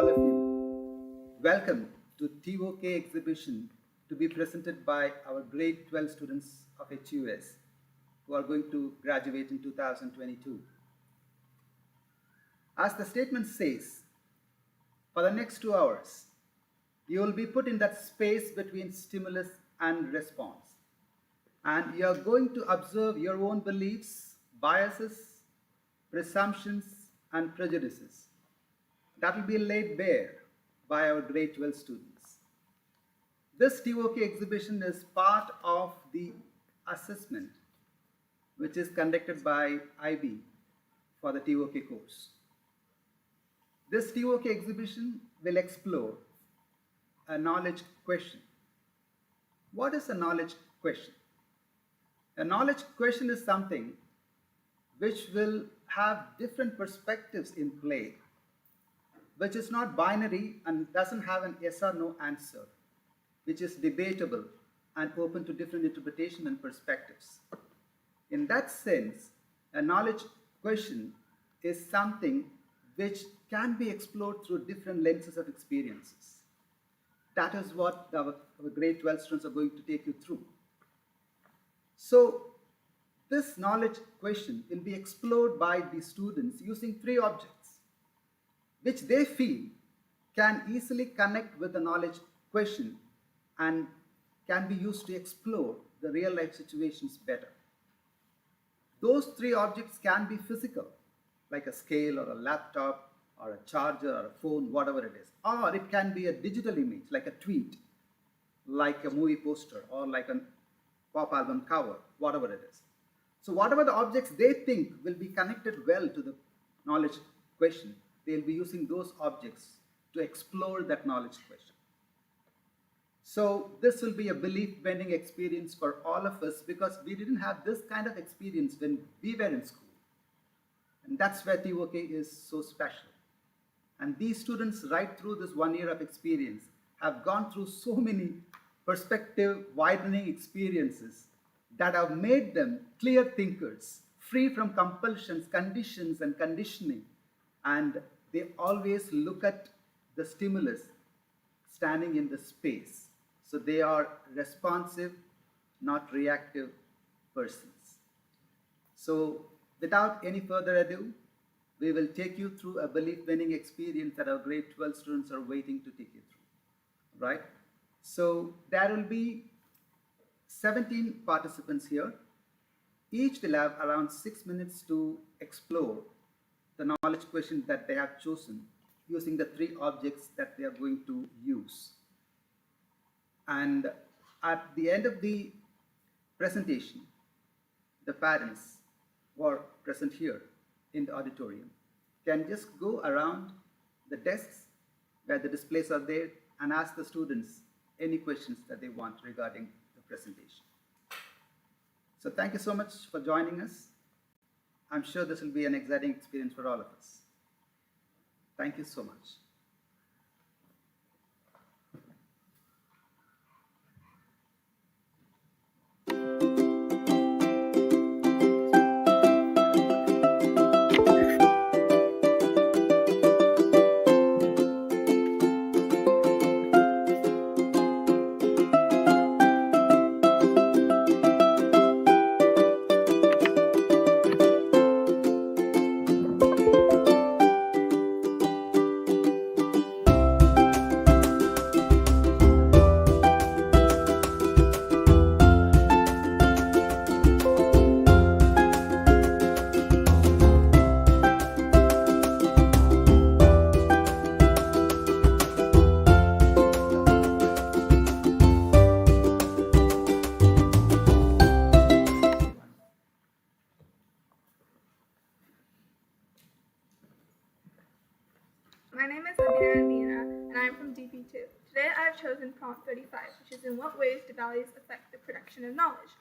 all of you. Welcome to TOK Exhibition to be presented by our grade 12 students of HUS who are going to graduate in 2022. As the statement says, for the next 2 hours, you will be put in that space between stimulus and response. And you are going to observe your own beliefs, biases, presumptions, and prejudices. That will be laid bare by our grade 12 students. This TOK exhibition is part of the assessment which is conducted by IB for the TOK course. This TOK exhibition will explore a knowledge question. What is a knowledge question? A knowledge question is something which will have different perspectives in play, which is not binary and doesn't have an yes or no answer, which is debatable and open to different interpretation and perspectives. In that sense, a knowledge question is something which can be explored through different lenses of experiences. That is what our grade 12 students are going to take you through. So, this knowledge question will be explored by the students using 3 objects, which they feel can easily connect with the knowledge question and can be used to explore the real life situations better. Those 3 objects can be physical, like a scale or a laptop or a charger or a phone, whatever it is. Or it can be a digital image, like a tweet, like a movie poster, or like a pop album cover, whatever it is. So whatever the objects they think will be connected well to the knowledge question, they'll be using those objects to explore that knowledge question. So this will be a belief-bending experience for all of us because we didn't have this kind of experience when we were in school. And that's where TOK is so special. And these students, right through this 1 year of experience, have gone through so many perspective widening experiences that have made them clear thinkers, free from compulsions, conditions, and conditioning. And they always look at the stimulus standing in the space. So they are responsive, not reactive persons. So without any further ado, we will take you through a belief-winning experience that our grade 12 students are waiting to take you through, right? So there will be 17 participants here. Each will have around 6 minutes to explore the knowledge question that they have chosen using the 3 objects that they are going to use. And at the end of the presentation, the parents who are present here in the auditorium can just go around the desks where the displays are there and ask the students any questions that they want regarding the presentation. So thank you so much for joining us. I'm sure this will be an exciting experience for all of us. Thank you so much. My name is Abina, and I'm from DP2. Today I've chosen prompt 35, which is in what ways do values affect the production of knowledge?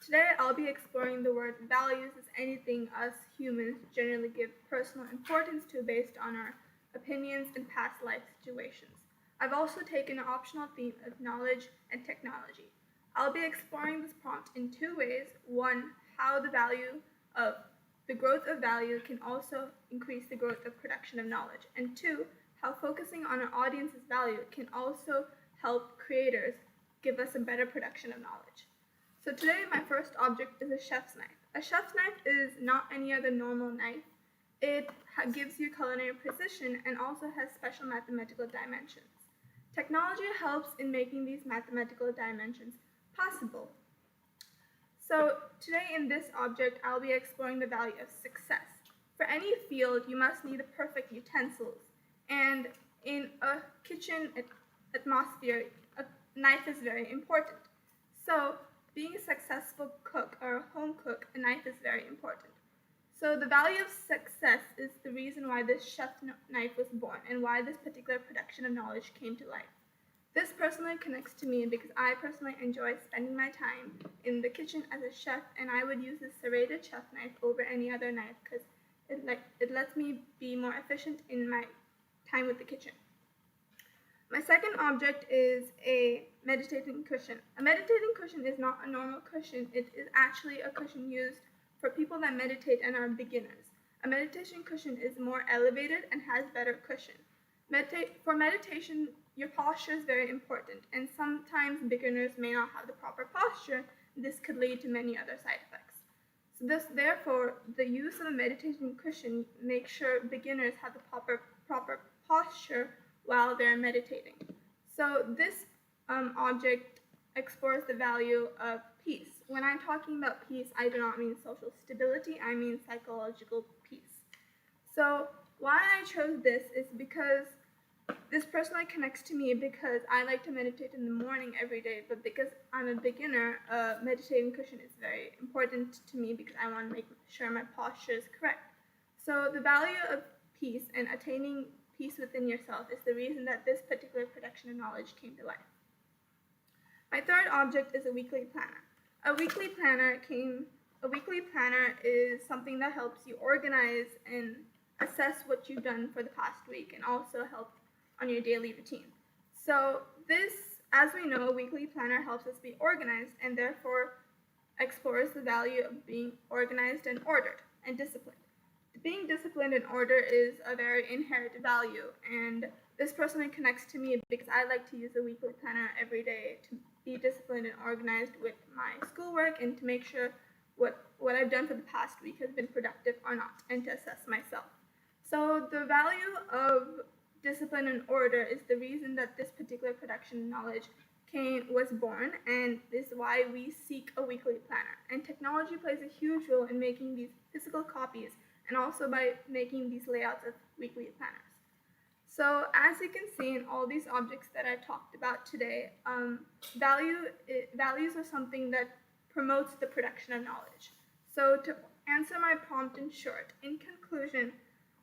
Today I'll be exploring the word values as anything us humans generally give personal importance to based on our opinions and past life situations. I've also taken an optional theme of knowledge and technology. I'll be exploring this prompt in 2 ways. 1, how the growth of value can also increase the growth of production of knowledge. And 2, how how focusing on our audience's value can also help creators give us a better production of knowledge. So today my first object is a chef's knife. A chef's knife is not any other normal knife. It gives you culinary precision and also has special mathematical dimensions. Technology helps in making these mathematical dimensions possible. So today in this object, I'll be exploring the value of success. For any field, you must need the perfect utensils. And in a kitchen atmosphere, a knife is very important. So being a successful cook or a home cook, a knife is very important. So the value of success is the reason why this chef's knife was born and why this particular production of knowledge came to life. This personally connects to me because I personally enjoy spending my time in the kitchen as a chef, and I would use this serrated chef knife over any other knife because it lets me be more efficient in my time with the kitchen. My second object is a meditating cushion. A meditating cushion is not a normal cushion. It is actually a cushion used for people that meditate and are beginners. A meditation cushion is more elevated and has better cushion. For meditation, your posture is very important, and sometimes beginners may not have the proper posture. This could lead to many other side effects. So therefore, the use of a meditation cushion makes sure beginners have the proper posture while they're meditating. So this object explores the value of peace. When I'm talking about peace, I do not mean social stability, I mean psychological peace. So why I chose this is because this personally connects to me because I like to meditate in the morning every day, but because I'm a beginner, a meditating cushion is very important to me because I want to make sure my posture is correct. So the value of peace and attaining peace within yourself is the reason that this particular production of knowledge came to life. My third object is a weekly planner. A weekly planner is something that helps you organize and assess what you've done for the past week and also help on your daily routine. So this, as we know, a weekly planner helps us be organized and therefore explores the value of being organized and ordered and disciplined. Being disciplined and ordered is a very inherent value, and this personally connects to me because I like to use a weekly planner every day to be disciplined and organized with my schoolwork and to make sure what I've done for the past week has been productive or not, and to assess myself. So the value of discipline and order is the reason that this particular production knowledge was born, and this is why we seek a weekly planner. And technology plays a huge role in making these physical copies and also by making these layouts of weekly planners. So as you can see in all these objects that I talked about today, values are something that promotes the production of knowledge. So to answer my prompt in short, in conclusion,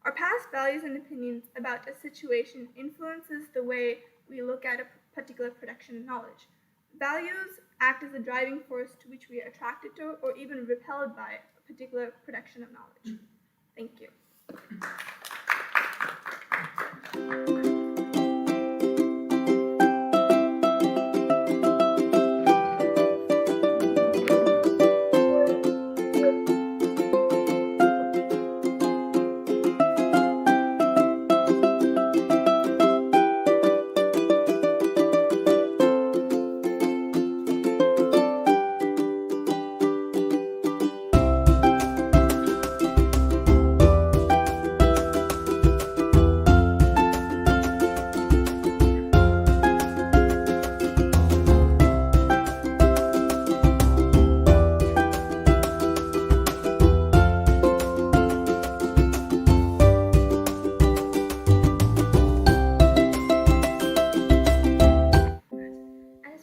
our past values and opinions about a situation influences the way we look at a particular production of knowledge. Values act as a driving force to which we are attracted to or even repelled by a particular production of knowledge. Thank you.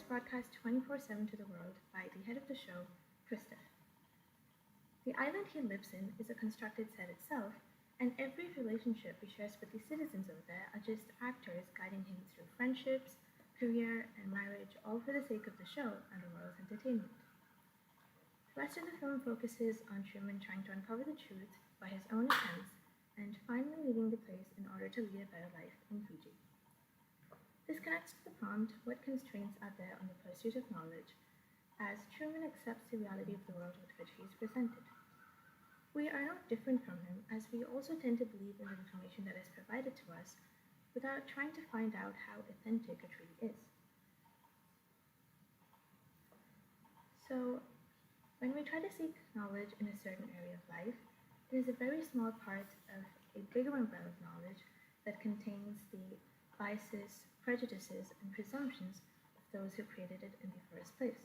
Broadcast 24/7 to the world by the head of the show, Krista. The island he lives in is a constructed set itself, and every relationship he shares with the citizens over there are just actors guiding him through friendships, career, and marriage, all for the sake of the show and the world's entertainment. The rest of the film focuses on Truman trying to uncover the truth by his own attempts and finally leaving the place in order to lead a better life in Fiji. This connects to the prompt, what constraints are there on the pursuit of knowledge, as Truman accepts the reality of the world with which he is presented. We are not different from him, as we also tend to believe in the information that is provided to us, without trying to find out how authentic it really is. So, when we try to seek knowledge in a certain area of life, it is a very small part of a bigger umbrella of knowledge that contains the biases, prejudices, and presumptions of those who created it in the first place.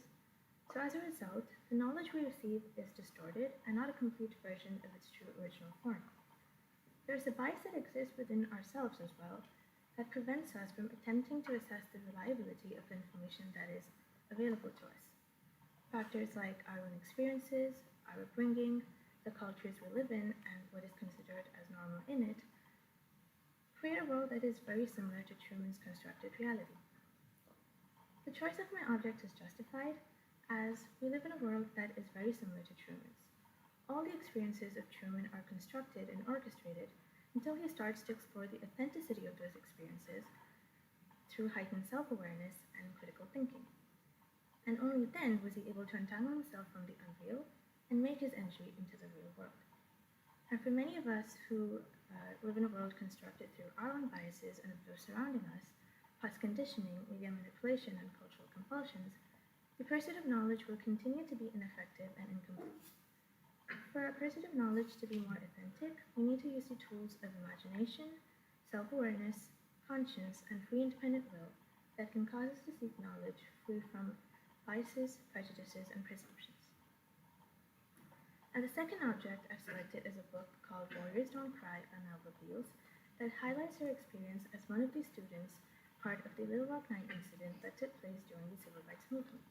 So as a result, the knowledge we receive is distorted and not a complete version of its true original form. There is a bias that exists within ourselves as well that prevents us from attempting to assess the reliability of the information that is available to us. Factors like our own experiences, our upbringing, the cultures we live in, and what is considered as normal in it, create a world that is very similar to Truman's constructed reality. The choice of my object is justified as we live in a world that is very similar to Truman's. All the experiences of Truman are constructed and orchestrated until he starts to explore the authenticity of those experiences through heightened self-awareness and critical thinking. And only then was he able to untangle himself from the unreal and make his entry into the real world. And for many of us who live in a world constructed through our own biases and of those surrounding us, past conditioning, media manipulation, and cultural compulsions, the pursuit of knowledge will continue to be ineffective and incomplete. For our pursuit of knowledge to be more authentic, we need to use the tools of imagination, self-awareness, conscience, and free independent will that can cause us to seek knowledge free from biases, prejudices, and presumptions. And the second object I've selected is a book called Warriors Don't Cry by Melba Beals that highlights her experience as one of the students part of the Little Rock Nine incident that took place during the Civil Rights Movement.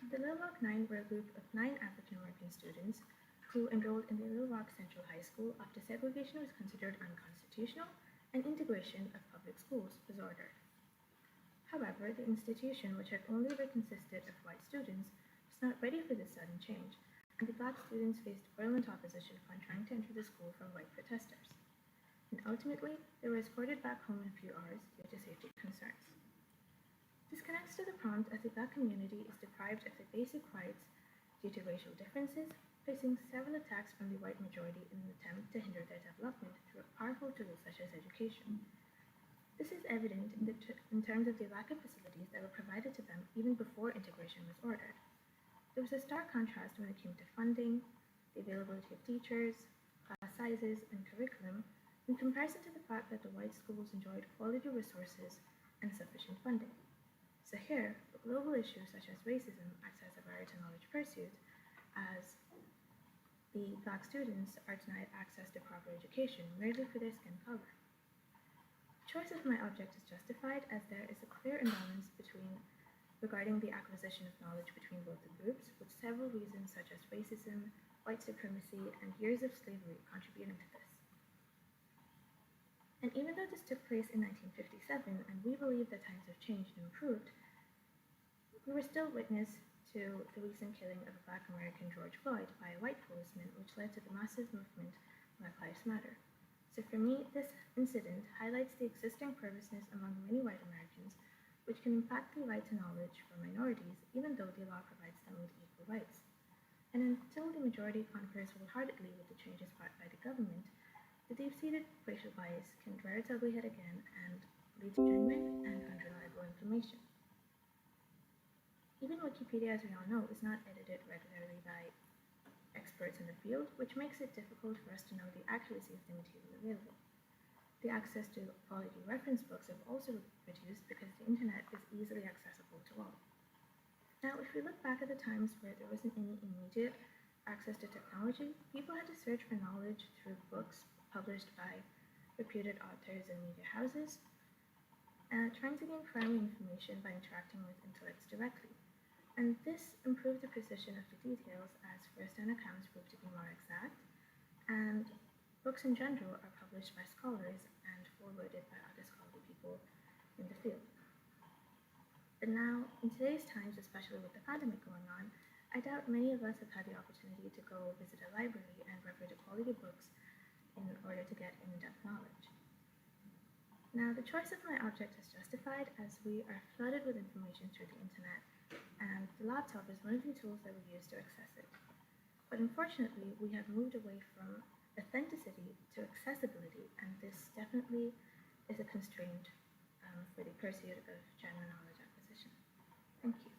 The Little Rock Nine were a group of 9 African American students who enrolled in the Little Rock Central High School after segregation was considered unconstitutional and integration of public schools was ordered. However, the institution, which had only ever consisted of white students, was not ready for this sudden change, and the black students faced violent opposition upon trying to enter the school from white protesters. And ultimately, they were escorted back home in a few hours due to safety concerns. This connects to the prompt as the black community is deprived of their basic rights due to racial differences, facing several attacks from the white majority in an attempt to hinder their development through powerful tools such as education. This is evident in terms of the lack of facilities that were provided to them even before integration was ordered. There was a stark contrast when it came to funding, the availability of teachers, class sizes, and curriculum, in comparison to the fact that the white schools enjoyed quality resources and sufficient funding. So here, global issues such as racism acts as a barrier to knowledge pursuit, as the black students are denied access to proper education merely for their skin color. The choice of my object is justified as there is a clear imbalance regarding the acquisition of knowledge between both the groups, with several reasons such as racism, white supremacy, and years of slavery contributing to this. And even though this took place in 1957, and we believe that times have changed and improved, we were still witness to the recent killing of a black American George Floyd by a white policeman, which led to the massive movement Black Lives Matter. So for me, this incident highlights the existing perverseness among many white Americans, which can impact the right to knowledge for minorities, even though the law provides them with equal rights. And until the majority concurs wholeheartedly with the changes brought by the government, the deep-seated racial bias can rear its ugly head again and lead to genuine and unreliable information. Even Wikipedia, as we all know, is not edited regularly by experts in the field, which makes it difficult for us to know the accuracy of the material available. The access to quality reference books have also reduced because the internet is easily accessible to all. Now, if we look back at the times where there wasn't any immediate access to technology, people had to search for knowledge through books published by reputed authors and media houses, trying to gain primary information by interacting with intellects directly. And this improved the precision of the details as first-hand accounts proved to be more exact, and books in general are published by scholars and forwarded by other scholarly people in the field. But now, in today's times, especially with the pandemic going on, I doubt many of us have had the opportunity to go visit a library and refer to quality books in order to get in-depth knowledge. Now, the choice of my object is justified as we are flooded with information through the internet, and the laptop is one of the tools that we use to access it. But unfortunately, we have moved away from authenticity to accessibility, and this definitely is a constraint pursuit of general knowledge acquisition. Thank you.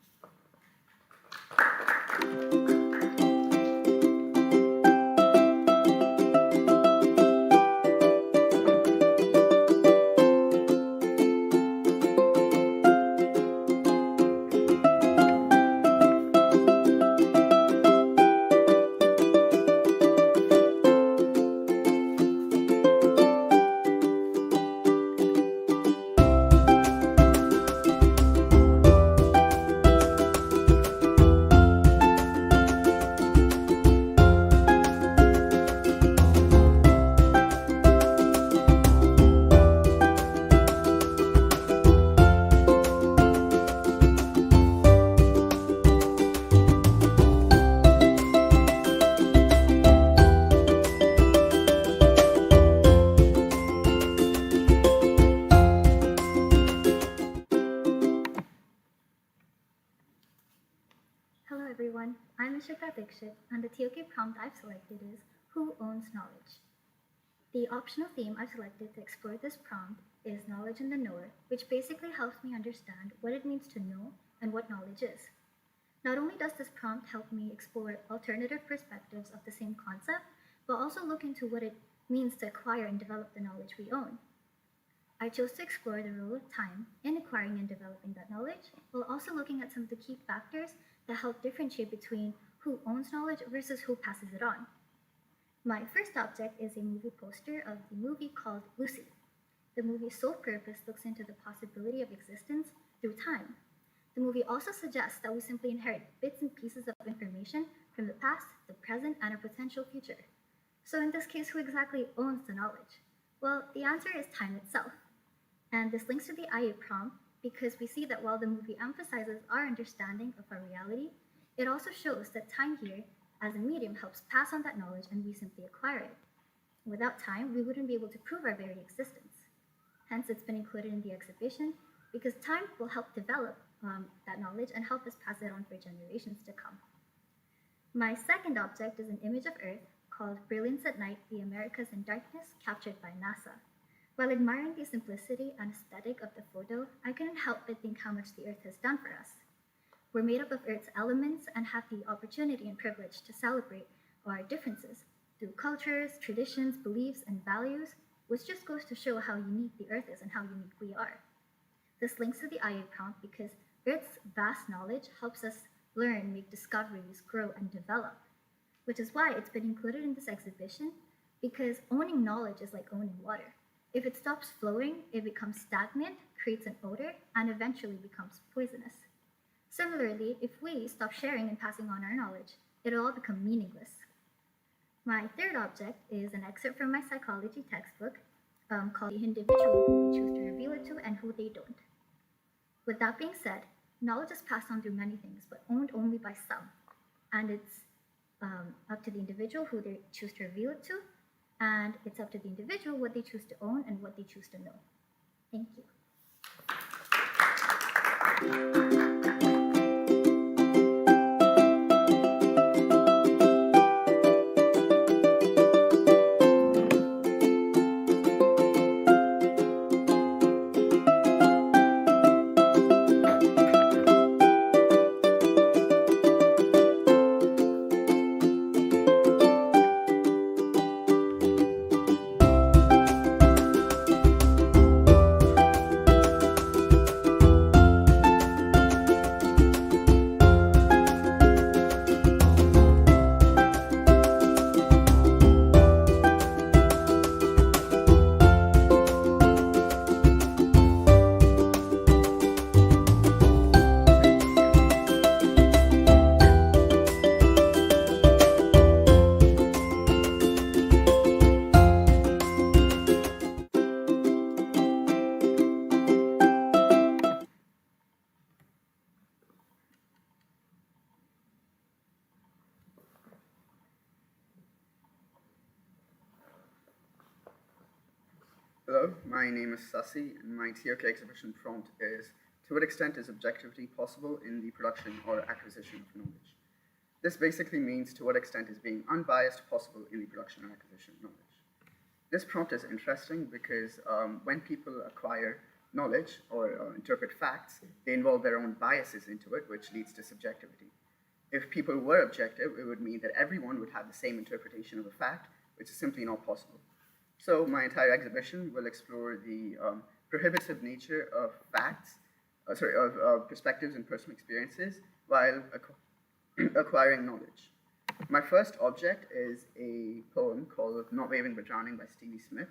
Hello everyone, I'm Ishika Dixit and the TOK prompt I've selected is Who Owns Knowledge? The optional theme I've selected to explore this prompt is Knowledge in the Knower, which basically helps me understand what it means to know and what knowledge is. Not only does this prompt help me explore alternative perspectives of the same concept, but also look into what it means to acquire and develop the knowledge we own. I chose to explore the role of time in acquiring and developing that knowledge, while also looking at some of the key factors that help differentiate between who owns knowledge versus who passes it on. My first object is a movie poster of the movie called Lucy. The movie's sole purpose looks into the possibility of existence through time. The movie also suggests that we simply inherit bits and pieces of information from the past, the present, and a potential future. So in this case, who exactly owns the knowledge? Well, the answer is time itself. And this links to the IA prompt because we see that while the movie emphasizes our understanding of our reality, it also shows that time here as a medium helps pass on that knowledge and we simply acquire it. Without time, we wouldn't be able to prove our very existence. Hence, it's been included in the exhibition because time will help develop that knowledge and help us pass it on for generations to come. My second object is an image of Earth called Brilliance at Night, the Americas in Darkness, captured by NASA. While admiring the simplicity and aesthetic of the photo, I couldn't help but think how much the Earth has done for us. We're made up of Earth's elements and have the opportunity and privilege to celebrate our differences through cultures, traditions, beliefs, and values, which just goes to show how unique the Earth is and how unique we are. This links to the IA prompt because Earth's vast knowledge helps us learn, make discoveries, grow, and develop, which is why it's been included in this exhibition, because owning knowledge is like owning water. If it stops flowing, it becomes stagnant, creates an odor, and eventually becomes poisonous. Similarly, if we stop sharing and passing on our knowledge, it'll all become meaningless. My third object is an excerpt from my psychology textbook called The Individual Who They Choose to Reveal It to and Who They Don't. With that being said, knowledge is passed on through many things, but owned only by some. And it's up to the individual who they choose to reveal it to, and it's up to the individual what they choose to own and what they choose to know. Thank you. Hello, my name is Sasi, and my TOK Exhibition prompt is, to what extent is objectivity possible in the production or acquisition of knowledge? This basically means to what extent is being unbiased possible in the production or acquisition of knowledge. This prompt is interesting because when people acquire knowledge or interpret facts, they involve their own biases into it, which leads to subjectivity. If people were objective, it would mean that everyone would have the same interpretation of a fact, which is simply not possible. So my entire exhibition will explore the prohibitive nature of facts, of perspectives and personal experiences while acquiring knowledge. My first object is a poem called Not Waving but Drowning by Stevie Smith,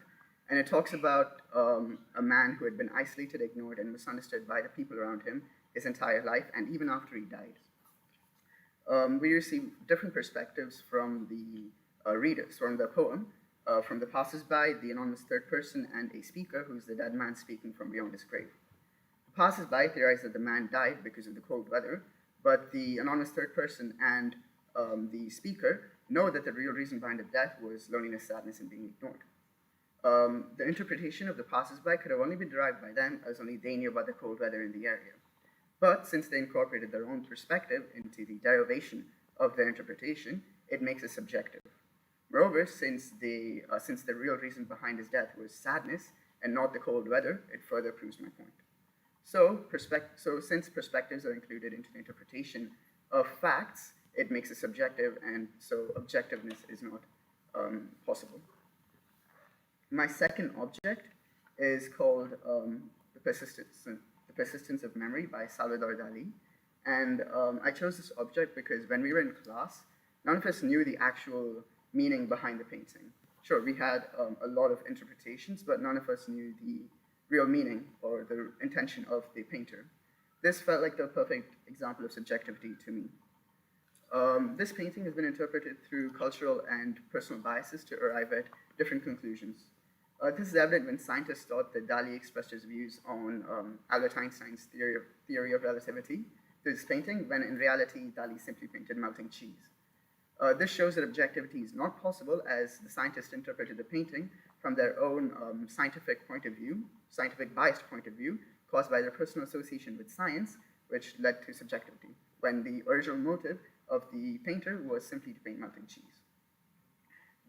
and it talks about a man who had been isolated, ignored, and misunderstood by the people around him his entire life, and even after he died. We receive different perspectives from the readers, from the poem, from the passers-by, the anonymous third person, and a speaker who's the dead man speaking from beyond his grave. The passers-by theorize that the man died because of the cold weather, but the anonymous third person and the speaker know that the real reason behind the death was loneliness, sadness, and being ignored. The interpretation of the passers-by could have only been derived by them, as only they knew about the cold weather in the area. But since they incorporated their own perspective into the derivation of their interpretation, it makes it subjective. Moreover, since the real reason behind his death was sadness and not the cold weather, it further proves my point. So since perspectives are included into the interpretation of facts, it makes it subjective, and so objectiveness is not possible. My second object is called The Persistence of Memory by Salvador Dali. And I chose this object because when we were in class, none of us knew the actual meaning behind the painting. Sure, we had a lot of interpretations, but none of us knew the real meaning or the intention of the painter. This felt like the perfect example of subjectivity to me. This painting has been interpreted through cultural and personal biases to arrive at different conclusions. This is evident when scientists thought that Dali expressed his views on Albert Einstein's theory of relativity through this painting, when in reality, Dali simply painted melting cheese. This shows that objectivity is not possible, as the scientists interpreted the painting from their own scientific biased point of view, caused by their personal association with science, which led to subjectivity, when the original motive of the painter was simply to paint melting cheese.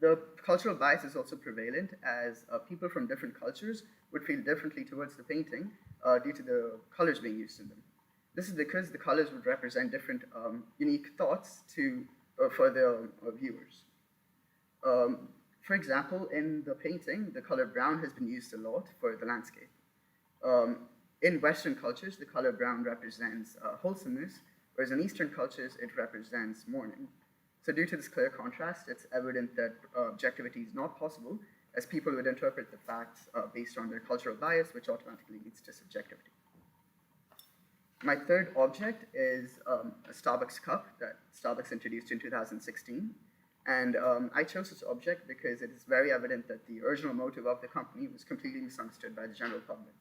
The cultural bias is also prevalent, as people from different cultures would feel differently towards the painting due to the colors being used in them. This is because the colors would represent different unique thoughts for the viewers. For example, in the painting, the color brown has been used a lot for the landscape. In Western cultures, the color brown represents wholesomeness, whereas in Eastern cultures, it represents mourning. So due to this clear contrast, it's evident that objectivity is not possible, as people would interpret the facts based on their cultural bias, which automatically leads to subjectivity. My third object is a Starbucks cup that Starbucks introduced in 2016. And I chose this object because it is very evident that the original motive of the company was completely misunderstood by the general public.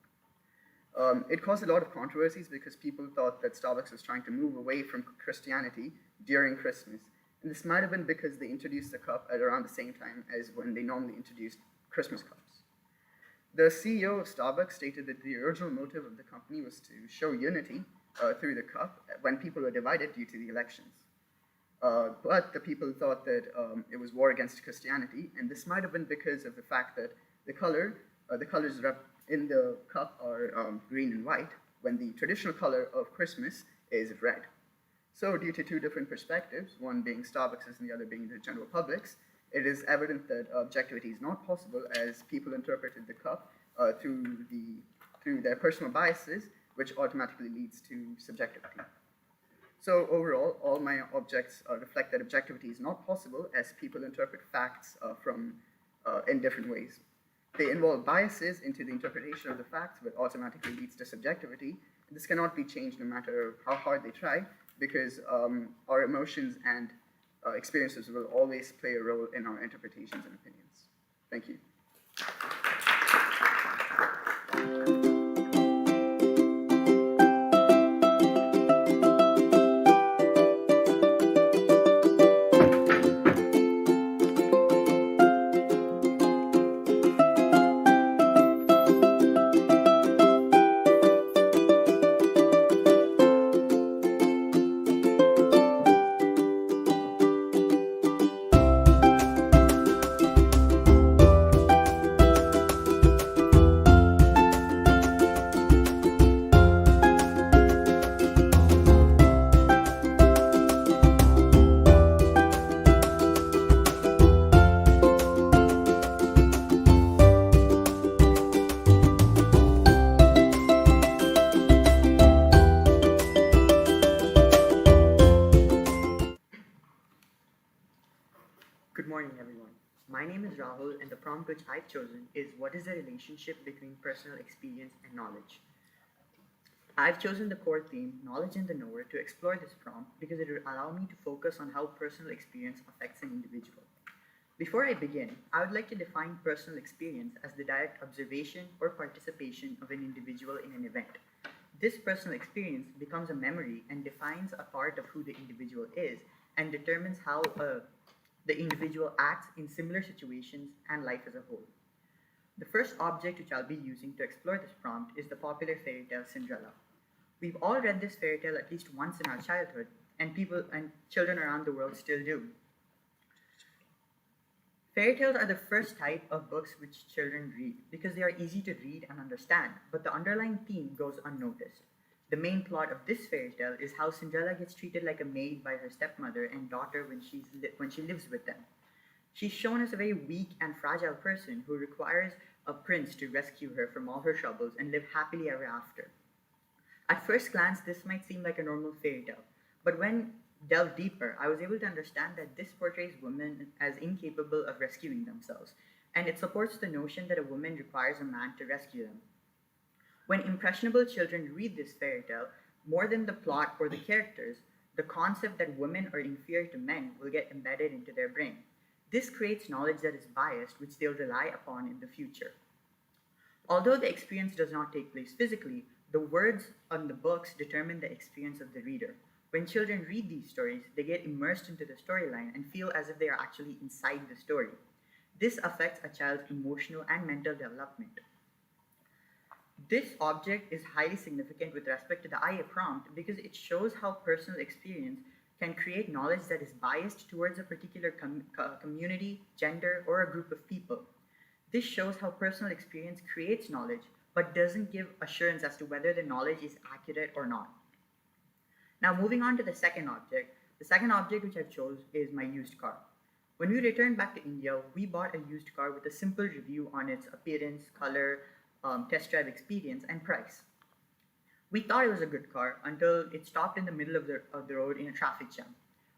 It caused a lot of controversies because people thought that Starbucks was trying to move away from Christianity during Christmas. And this might have been because they introduced the cup at around the same time as when they normally introduced Christmas cups. The CEO of Starbucks stated that the original motive of the company was to show unity through the cup when people were divided due to the elections. But the people thought that it was war against Christianity, and this might have been because of the fact that the colors in the cup are green and white, when the traditional color of Christmas is red. So due to two different perspectives, one being Starbucks's and the other being the general public's, it is evident that objectivity is not possible, as people interpreted the cup through their personal biases, which automatically leads to subjectivity. So overall, all my objects reflect that objectivity is not possible, as people interpret facts in different ways. They involve biases into the interpretation of the facts, but automatically leads to subjectivity. This cannot be changed no matter how hard they try, because our emotions and experiences will always play a role in our interpretations and opinions. Thank you. Rahul, and the prompt which I've chosen is what is the relationship between personal experience and knowledge? I've chosen the core theme, knowledge and the knower, to explore this prompt because it will allow me to focus on how personal experience affects an individual. Before I begin, I would like to define personal experience as the direct observation or participation of an individual in an event. This personal experience becomes a memory and defines a part of who the individual is and determines how the individual acts in similar situations and life as a whole. The first object which I'll be using to explore this prompt is the popular fairy tale Cinderella. We've all read this fairy tale at least once in our childhood, and children around the world still do. Fairy tales are the first type of books which children read because they are easy to read and understand, but the underlying theme goes unnoticed. The main plot of this fairy tale is how Cinderella gets treated like a maid by her stepmother and daughter when she lives with them. She's shown as a very weak and fragile person who requires a prince to rescue her from all her troubles and live happily ever after. At first glance, this might seem like a normal fairy tale, but when delved deeper, I was able to understand that this portrays women as incapable of rescuing themselves, and it supports the notion that a woman requires a man to rescue them. When impressionable children read this fairy tale, more than the plot or the characters, the concept that women are inferior to men will get embedded into their brain. This creates knowledge that is biased, which they'll rely upon in the future. Although the experience does not take place physically, the words on the books determine the experience of the reader. When children read these stories, they get immersed into the storyline and feel as if they are actually inside the story. This affects a child's emotional and mental development. This object is highly significant with respect to the IA prompt because it shows how personal experience can create knowledge that is biased towards a particular community, gender, or a group of people. This shows how personal experience creates knowledge, but doesn't give assurance as to whether the knowledge is accurate or not. Now moving on to the second object which I've chose is my used car. When we returned back to India, we bought a used car with a simple review on its appearance, color, test drive experience, and price. We thought it was a good car until it stopped in the middle of the road in a traffic jam.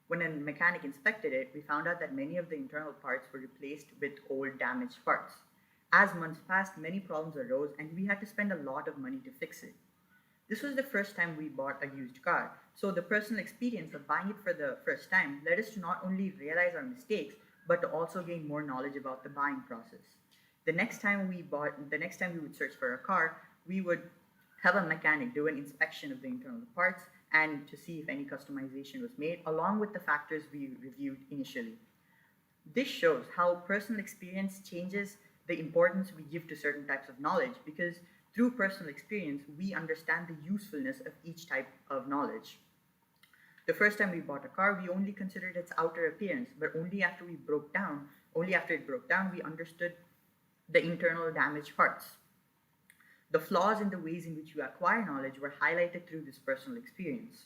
When a mechanic inspected it, we found out that many of the internal parts were replaced with old damaged parts. As months passed, many problems arose and we had to spend a lot of money to fix it. This was the first time we bought a used car, so the personal experience of buying it for the first time led us to not only realize our mistakes, but to also gain more knowledge about the buying process. The next time we would search for a car, we would have a mechanic do an inspection of the internal parts and to see if any customization was made, along with the factors we reviewed initially. This shows how personal experience changes the importance we give to certain types of knowledge because through personal experience, we understand the usefulness of each type of knowledge. The first time we bought a car, we only considered its outer appearance, but only after it broke down, we understood the internal damaged parts. The flaws in the ways in which you acquire knowledge were highlighted through this personal experience.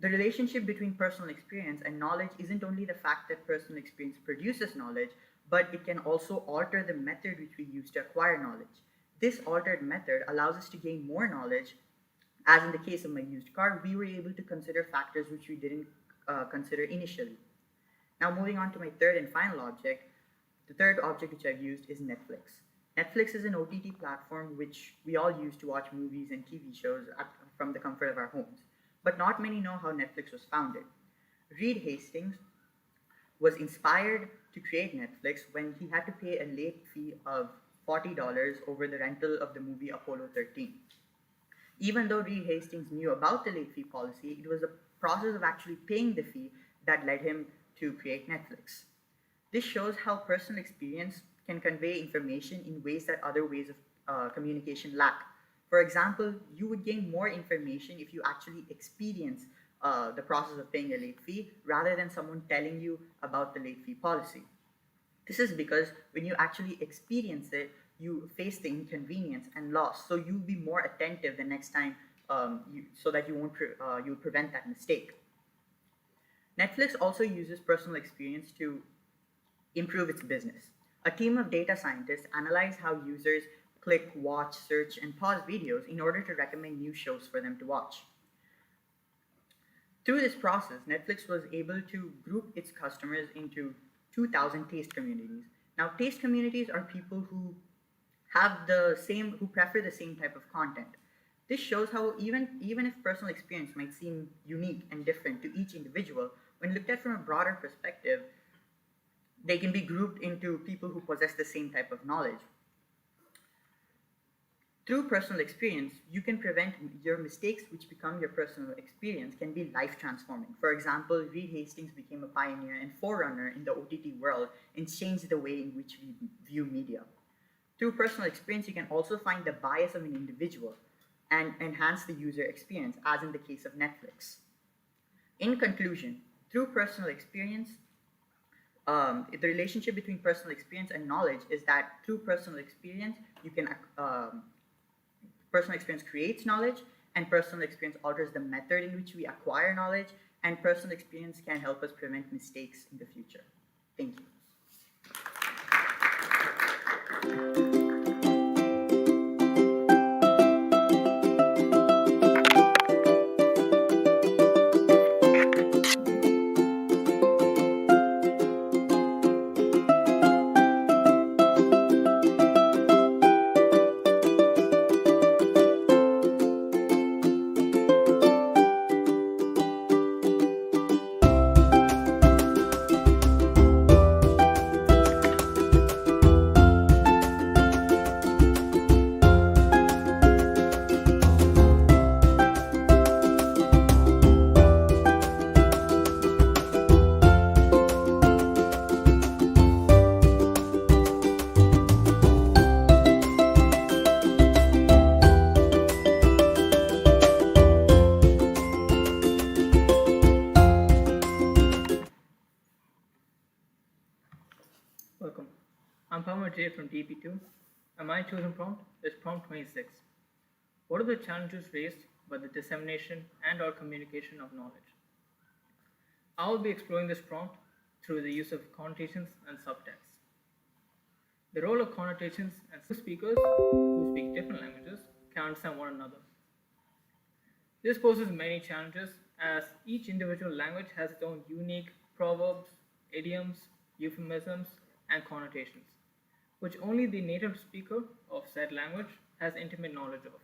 The relationship between personal experience and knowledge isn't only the fact that personal experience produces knowledge, but it can also alter the method which we use to acquire knowledge. This altered method allows us to gain more knowledge. As in the case of my used car, we were able to consider factors which we didn't consider initially. Now moving on to my third and final object, the third object which I've used is Netflix. Netflix is an OTT platform which we all use to watch movies and TV shows from the comfort of our homes. But not many know how Netflix was founded. Reed Hastings was inspired to create Netflix when he had to pay a late fee of $40 over the rental of the movie Apollo 13. Even though Reed Hastings knew about the late fee policy, it was the process of actually paying the fee that led him to create Netflix. This shows how personal experience can convey information in ways that other ways of communication lack. For example, you would gain more information if you actually experience the process of paying a late fee rather than someone telling you about the late fee policy. This is because when you actually experience it, you face the inconvenience and loss, so you'll be more attentive the next time so that you'll prevent that mistake. Netflix also uses personal experience to improve its business. A team of data scientists analyze how users click, watch, search, and pause videos in order to recommend new shows for them to watch. Through this process, Netflix was able to group its customers into 2,000 taste communities. Now, taste communities are people who who prefer the same type of content. This shows how even if personal experience might seem unique and different to each individual, when looked at from a broader perspective, they can be grouped into people who possess the same type of knowledge. Through personal experience, you can prevent your mistakes, which become your personal experience, can be life transforming. For example, Reed Hastings became a pioneer and forerunner in the OTT world and changed the way in which we view media. Through personal experience, you can also find the bias of an individual and enhance the user experience, as in the case of Netflix. In conclusion, through personal experience, the relationship between personal experience and knowledge is that through personal experience, you can personal experience creates knowledge, and personal experience alters the method in which we acquire knowledge, and personal experience can help us prevent mistakes in the future. Thank you. Welcome. I'm Palmer J from DP2, and my chosen prompt is prompt 26. What are the challenges raised by the dissemination and/or communication of knowledge? I will be exploring this prompt through the use of connotations and subtext. The role of connotations and speakers who speak different languages can understand one another. This poses many challenges as each individual language has its own unique proverbs, idioms, euphemisms, and connotations, which only the native speaker of said language has intimate knowledge of.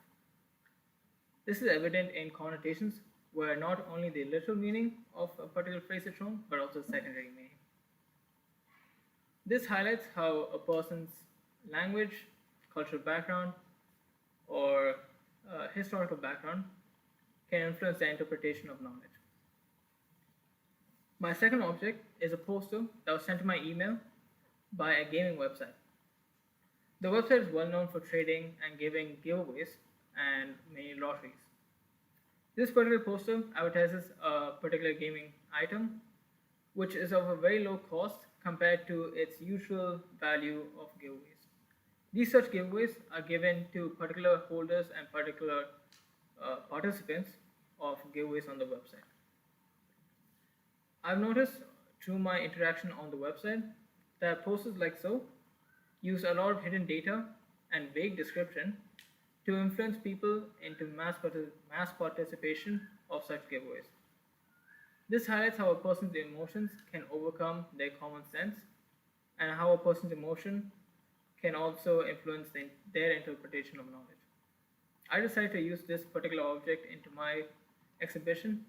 This is evident in connotations where not only the literal meaning of a particular phrase is shown, but also secondary meaning. This highlights how a person's language, cultural background, or historical background can influence the interpretation of knowledge. My second object is a poster that was sent to my email by a gaming website. The website is well known for trading and giving giveaways and many lotteries. This particular poster advertises a particular gaming item, which is of a very low cost compared to its usual value of giveaways. These such giveaways are given to particular holders and particular participants of giveaways on the website. I've noticed through my interaction on the website that posters like so use a lot of hidden data and vague description to influence people into mass participation of such giveaways. This highlights how a person's emotions can overcome their common sense and how a person's emotion can also influence their interpretation of knowledge. I decided to use this particular object into my exhibition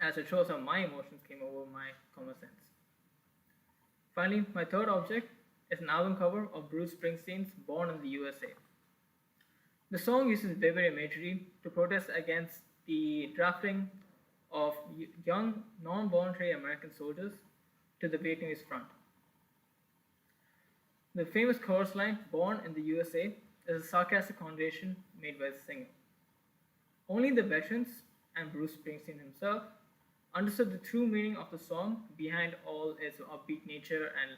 as it shows how my emotions came over my common sense. Finally, my third object is an album cover of Bruce Springsteen's Born in the USA. The song uses vivid imagery to protest against the drafting of young, non-voluntary American soldiers to the Vietnamese front. The famous chorus line, Born in the USA, is a sarcastic connotation made by the singer. Only the veterans and Bruce Springsteen himself understood the true meaning of the song behind all its upbeat nature and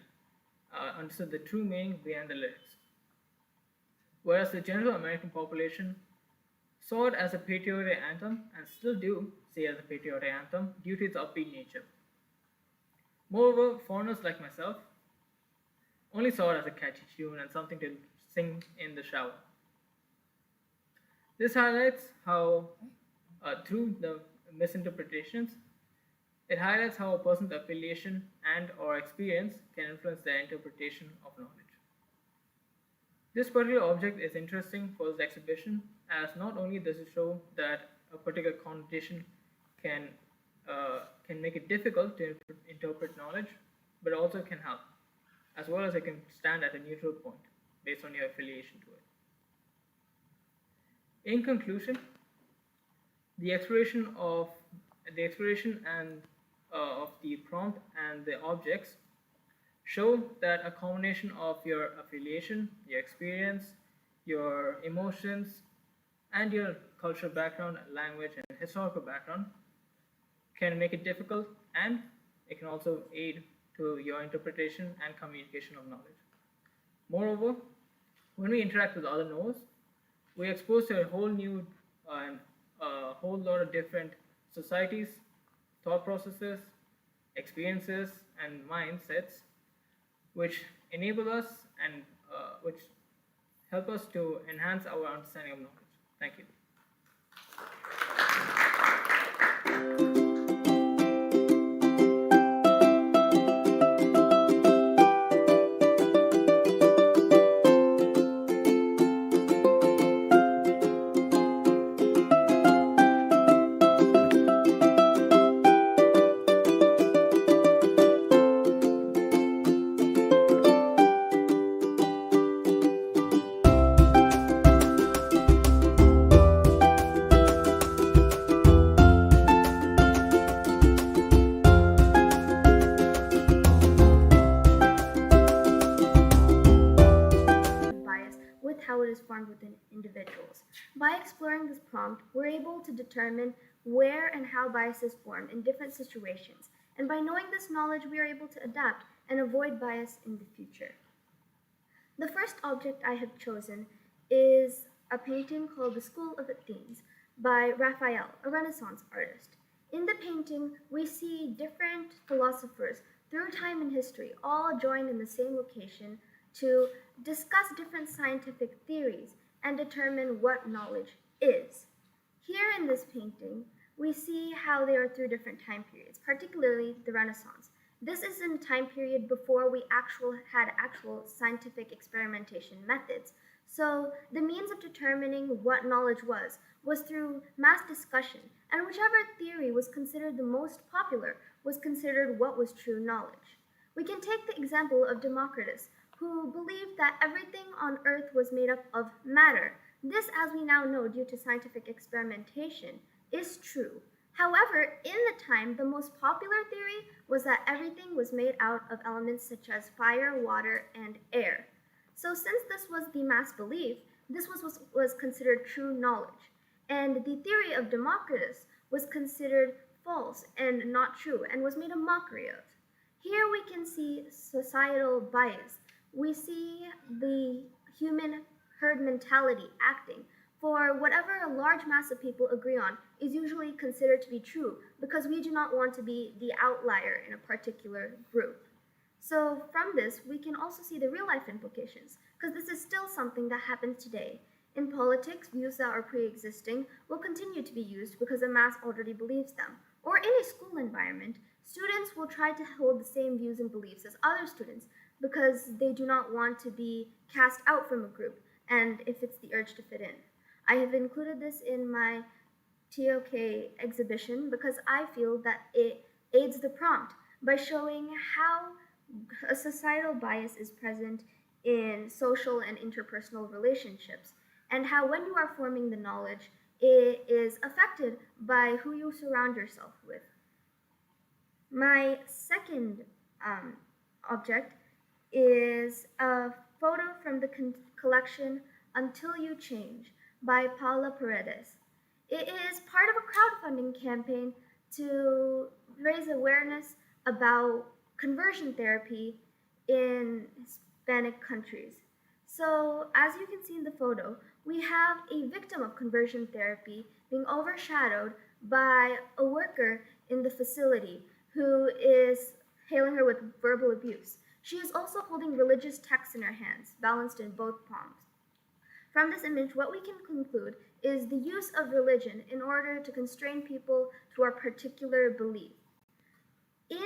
understood the true meaning behind the lyrics. Whereas the general American population saw it as a patriotic anthem and still do see it as a patriotic anthem due to its upbeat nature. Moreover, foreigners like myself only saw it as a catchy tune and something to sing in the shower. This highlights how, through the misinterpretations, It highlights how a person's affiliation and or experience can influence their interpretation of knowledge. This particular object is interesting for this exhibition, as not only does it show that a particular connotation can make it difficult to interpret knowledge, but also can help, as well as it can stand at a neutral point based on your affiliation to it. In conclusion, the exploration and of the prompt and the objects show that a combination of your affiliation, your experience, your emotions, and your cultural background, language, and historical background can make it difficult, and it can also aid to your interpretation and communication of knowledge. Moreover, when we interact with other knowers, we're exposed to a whole new and a whole lot of different societies, thought processes, experiences, and mindsets, which enable us and which help us to enhance our understanding of knowledge. Thank you. How it is formed within individuals. By exploring this prompt, we're able to determine where and how bias is formed in different situations, and by knowing this knowledge, we are able to adapt and avoid bias in the future. The first object I have chosen is a painting called The School of Athens by Raphael, a Renaissance artist. In the painting, we see different philosophers through time and history all joined in the same location to discuss different scientific theories and determine what knowledge is. Here in this painting, we see how they are through different time periods, particularly the Renaissance. This is in a time period before we had actual scientific experimentation methods. So the means of determining what knowledge was through mass discussion, and whichever theory was considered the most popular was considered what was true knowledge. We can take the example of Democritus, who believed that everything on Earth was made up of matter. This, as we now know due to scientific experimentation, is true. However, in the time, the most popular theory was that everything was made out of elements such as fire, water, and air. So since this was the mass belief, this was considered true knowledge. And the theory of Democritus was considered false and not true, and was made a mockery of. Here we can see societal bias. We see the human herd mentality acting. For whatever a large mass of people agree on is usually considered to be true, because we do not want to be the outlier in a particular group. So from this, we can also see the real life implications, because this is still something that happens today. In politics, views that are pre-existing will continue to be used because the mass already believes them. Or in a school environment, students will try to hold the same views and beliefs as other students because they do not want to be cast out from a group, and if it's the urge to fit in. I have included this in my TOK exhibition because I feel that it aids the prompt by showing how a societal bias is present in social and interpersonal relationships, and how when you are forming the knowledge, it is affected by who you surround yourself with. My second object is a photo from the collection Until You Change by Paula Paredes. It is part of a crowdfunding campaign to raise awareness about conversion therapy in Hispanic countries. So, as you can see in the photo, we have a victim of conversion therapy being overshadowed by a worker in the facility who is hailing her with verbal abuse. She is also holding religious texts in her hands, balanced in both palms. From this image, what we can conclude is the use of religion in order to constrain people to a particular belief. In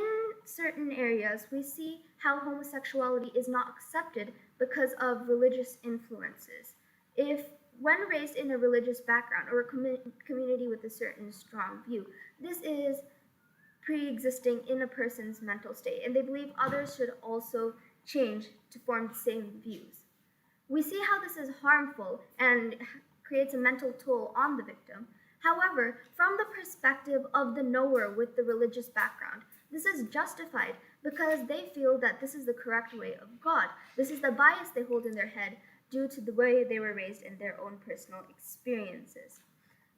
certain areas, we see how homosexuality is not accepted because of religious influences. If when raised in a religious background or a community with a certain strong view, this is pre-existing in a person's mental state, and they believe others should also change to form the same views. We see how this is harmful and creates a mental toll on the victim. However, from the perspective of the knower with the religious background, this is justified because they feel that this is the correct way of God. This is the bias they hold in their head due to the way they were raised in their own personal experiences.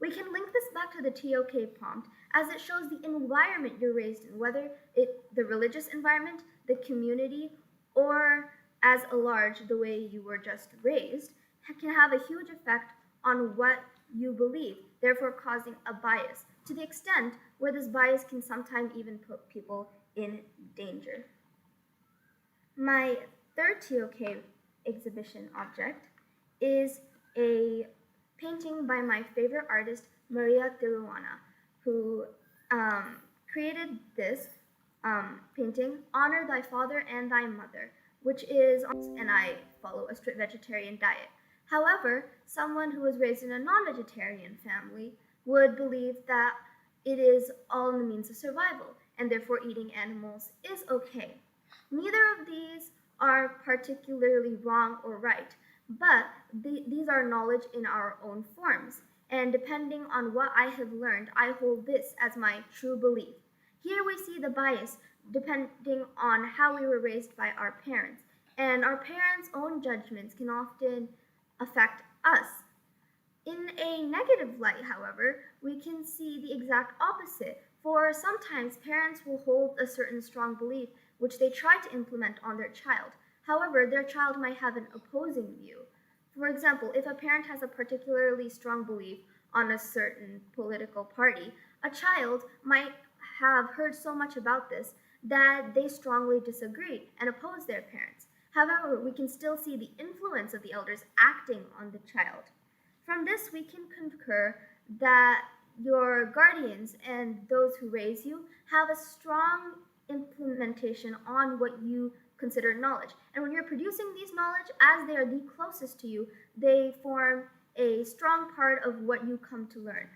We can link this back to the TOK prompt as it shows the environment you're raised in, whether the religious environment, the community, or as a large, the way you were just raised, can have a huge effect on what you believe, therefore causing a bias, to the extent where this bias can sometimes even put people in danger. My third TOK exhibition object is a painting by my favorite artist, Maria Tiruana, who created this painting, Honor Thy Father and Thy Mother, which is, and I follow a strict vegetarian diet. However, someone who was raised in a non-vegetarian family would believe that it is all in the means of survival, and therefore eating animals is okay. Neither of these are particularly wrong or right, but these are knowledge in our own forms, and depending on what I have learned, I hold this as my true belief. Here we see the bias depending on how we were raised by our parents, and our parents' own judgments can often affect us. In a negative light, however, we can see the exact opposite, for sometimes parents will hold a certain strong belief which they try to implement on their child. However, their child might have an opposing view. For example, if a parent has a particularly strong belief on a certain political party, a child might have heard so much about this that they strongly disagree and oppose their parents. However, we can still see the influence of the elders acting on the child. From this, we can concur that your guardians and those who raise you have a strong implementation on what you consider knowledge. And when you're producing these knowledge, as they are the closest to you, they form a strong part of what you come to learn,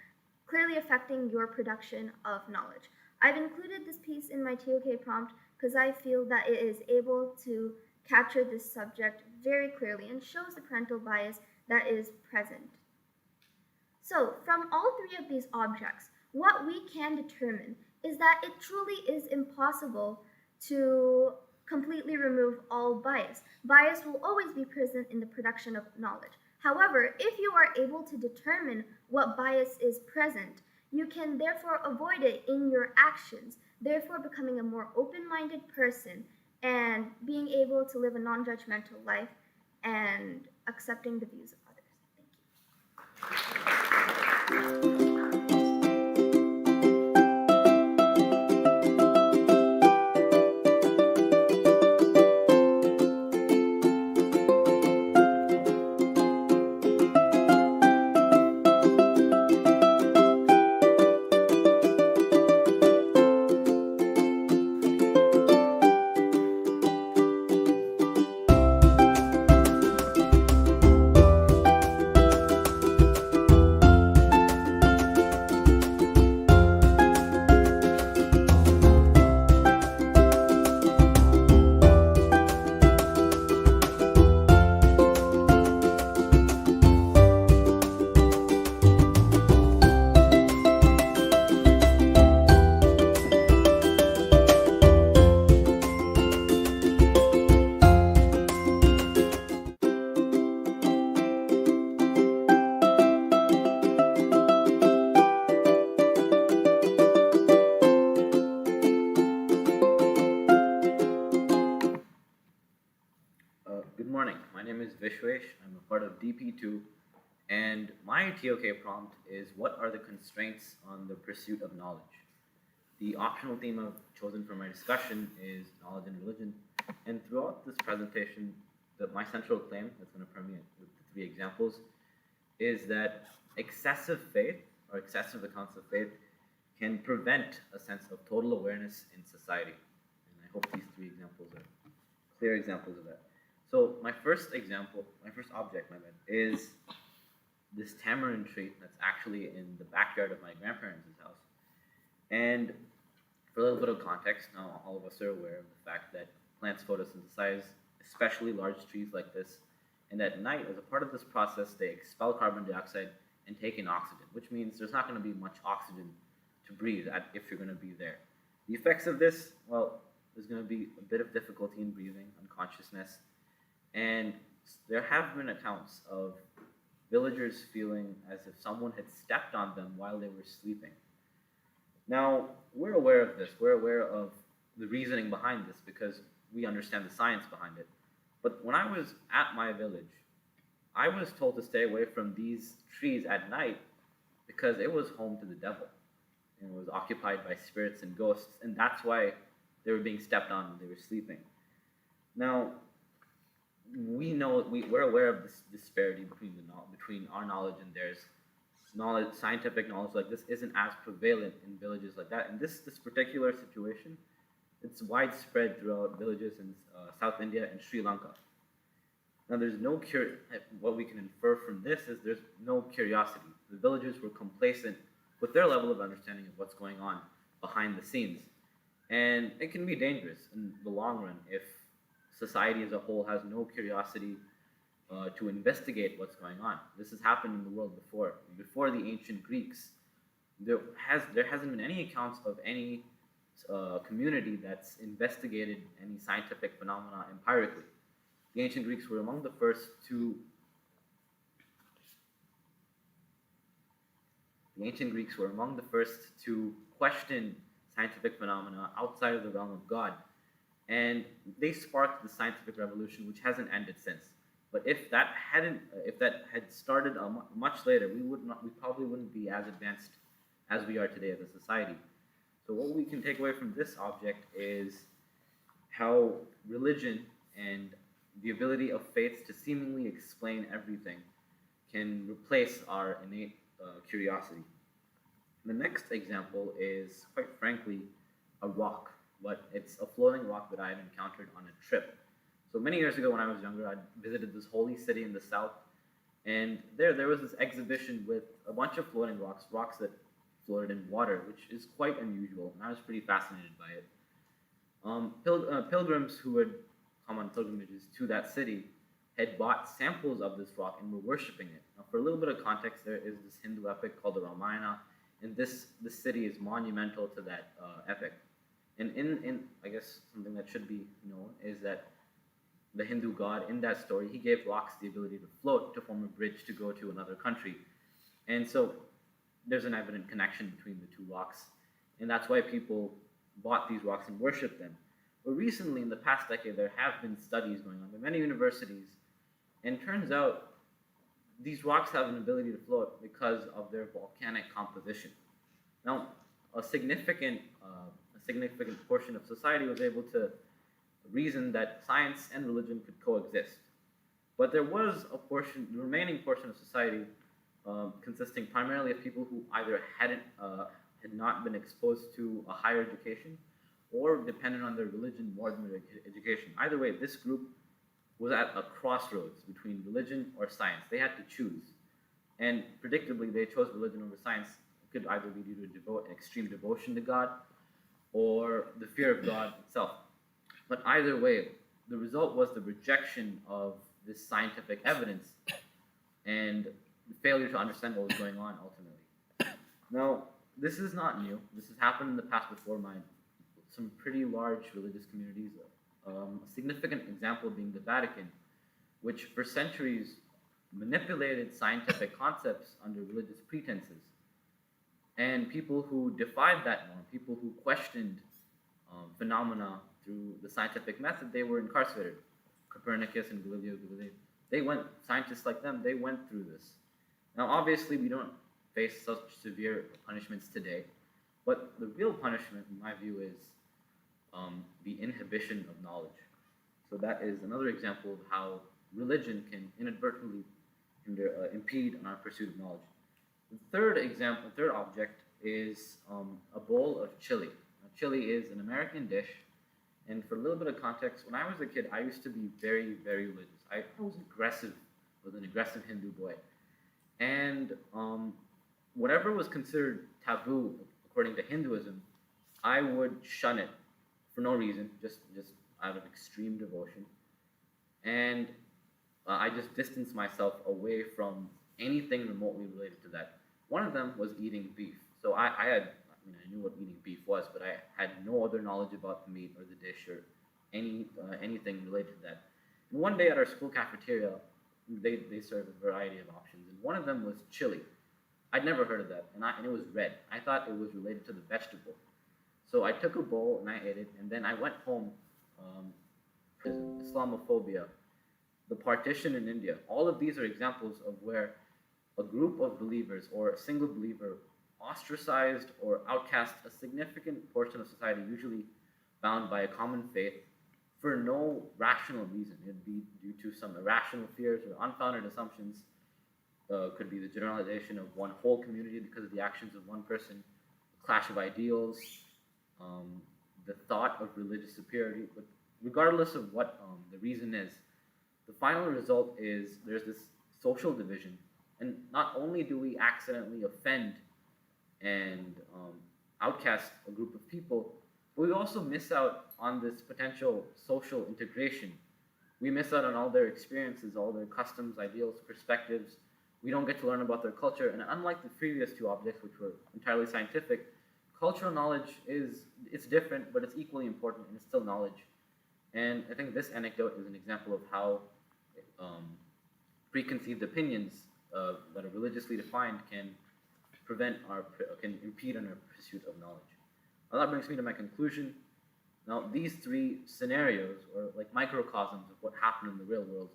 clearly affecting your production of knowledge. I've included this piece in my TOK prompt because I feel that it is able to capture this subject very clearly and shows the parental bias that is present. So, from all three of these objects, what we can determine is that it truly is impossible to completely remove all bias. Bias will always be present in the production of knowledge. However, if you are able to determine what bias is present, you can therefore avoid it in your actions, therefore becoming a more open-minded person and being able to live a non-judgmental life and accepting the views of others. Thank you. Good morning. My name is Vishwesh. I'm a part of DP2, and my TOK prompt is, what are the constraints on the pursuit of knowledge? The optional theme I've chosen for my discussion is knowledge and religion, and throughout this presentation, my central claim that's going to permeate with the three examples is that excessive faith or excessive accounts of faith can prevent a sense of total awareness in society. And I hope these three examples are clear examples of that. So my first object, is this tamarind tree that's actually in the backyard of my grandparents' house. And for a little bit of context, now all of us are aware of the fact that plants photosynthesize, especially large trees like this, and at night, as a part of this process, they expel carbon dioxide and take in oxygen, which means there's not going to be much oxygen to breathe if you're going to be there. The effects of this, well, there's going to be a bit of difficulty in breathing, unconsciousness, and there have been accounts of villagers feeling as if someone had stepped on them while they were sleeping. Now, we're aware of this. We're aware of the reasoning behind this because we understand the science behind it. But when I was at my village, I was told to stay away from these trees at night because it was home to the devil. And it was occupied by spirits and ghosts, and that's why they were being stepped on when they were sleeping. Now, we're aware of this disparity between our knowledge and theirs. Scientific knowledge like this isn't as prevalent in villages like that. And this particular situation, it's widespread throughout villages in South India and Sri Lanka. Now, what we can infer from this is there's no curiosity. The villagers were complacent with their level of understanding of what's going on behind the scenes. And it can be dangerous in the long run if society as a whole has no curiosity to investigate what's going on. This has happened in the world before. Before the ancient Greeks, there hasn't been any accounts of any community that's investigated any scientific phenomena empirically. The ancient Greeks were among the first to question scientific phenomena outside of the realm of God, and they sparked the scientific revolution, which hasn't ended since. But if that had started much later, we probably wouldn't be as advanced as we are today as a society. So what we can take away from this object is how religion and the ability of faith to seemingly explain everything can replace our innate curiosity. The next example is, quite frankly, a rock, but it's a floating rock that I had encountered on a trip. So many years ago when I was younger, I visited this holy city in the south, and there was this exhibition with a bunch of floating rocks that floated in water, which is quite unusual, and I was pretty fascinated by it. Pilgrims who had come on pilgrimages to that city had bought samples of this rock and were worshipping it. Now, for a little bit of context, there is this Hindu epic called the Ramayana, and this city is monumental to that epic. And in I guess something that should be known is that the Hindu god in that story, he gave rocks the ability to float to form a bridge to go to another country. And so there's an evident connection between the two rocks, and that's why people bought these rocks and worshipped them. But recently, in the past decade, there have been studies going on by many universities, and it turns out these rocks have an ability to float because of their volcanic composition. Now, a significant portion of society was able to reason that science and religion could coexist. But there was the remaining portion of society consisting primarily of people who either had not been exposed to a higher education or depended on their religion more than their education. Either way, this group was at a crossroads between religion or science. They had to choose. And predictably, they chose religion over science. It could either be due to extreme devotion to God or the fear of God itself. But either way, the result was the rejection of this scientific evidence and the failure to understand what was going on ultimately. Now, this is not new. This has happened in the past before some pretty large religious communities. A significant example being the Vatican, which for centuries manipulated scientific concepts under religious pretenses. And people who defied that norm, people who questioned phenomena through the scientific method, they were incarcerated. Copernicus and Galileo Galilei, scientists like them, they went through this. Now, obviously, we don't face such severe punishments today, but the real punishment, in my view, is the inhibition of knowledge. So that is another example of how religion can inadvertently impede on our pursuit of knowledge. The third object is a bowl of chili. Now, chili is an American dish, and for a little bit of context, when I was a kid, I used to be very, very religious. I was aggressive, was an aggressive Hindu boy, and whatever was considered taboo according to Hinduism, I would shun it for no reason, just out of extreme devotion, and I just distanced myself away from anything remotely related to that. One of them was eating beef. So I knew what eating beef was, but I had no other knowledge about the meat or the dish or anything related to that. And one day at our school cafeteria, they served a variety of options, and one of them was chili. I'd never heard of that, and it was red. I thought it was related to the vegetable. So I took a bowl and I ate it, and then I went home. Prison, Islamophobia, the partition in India. All of these are examples of where a group of believers or a single believer ostracized or outcast a significant portion of society, usually bound by a common faith, for no rational reason. It would be due to some irrational fears or unfounded assumptions. Could be the generalization of one whole community because of the actions of one person, a clash of ideals, the thought of religious superiority. But regardless of what the reason is, the final result is there's this social division. And not only do we accidentally offend and outcast a group of people, but we also miss out on this potential social integration. We miss out on all their experiences, all their customs, ideals, perspectives. We don't get to learn about their culture. And unlike the previous two objects, which were entirely scientific, cultural knowledge it's different, but it's equally important, and it's still knowledge. And I think this anecdote is an example of how preconceived opinions that are religiously defined can impede on our pursuit of knowledge. Now that brings me to my conclusion. Now these three scenarios are like microcosms of what happened in the real world,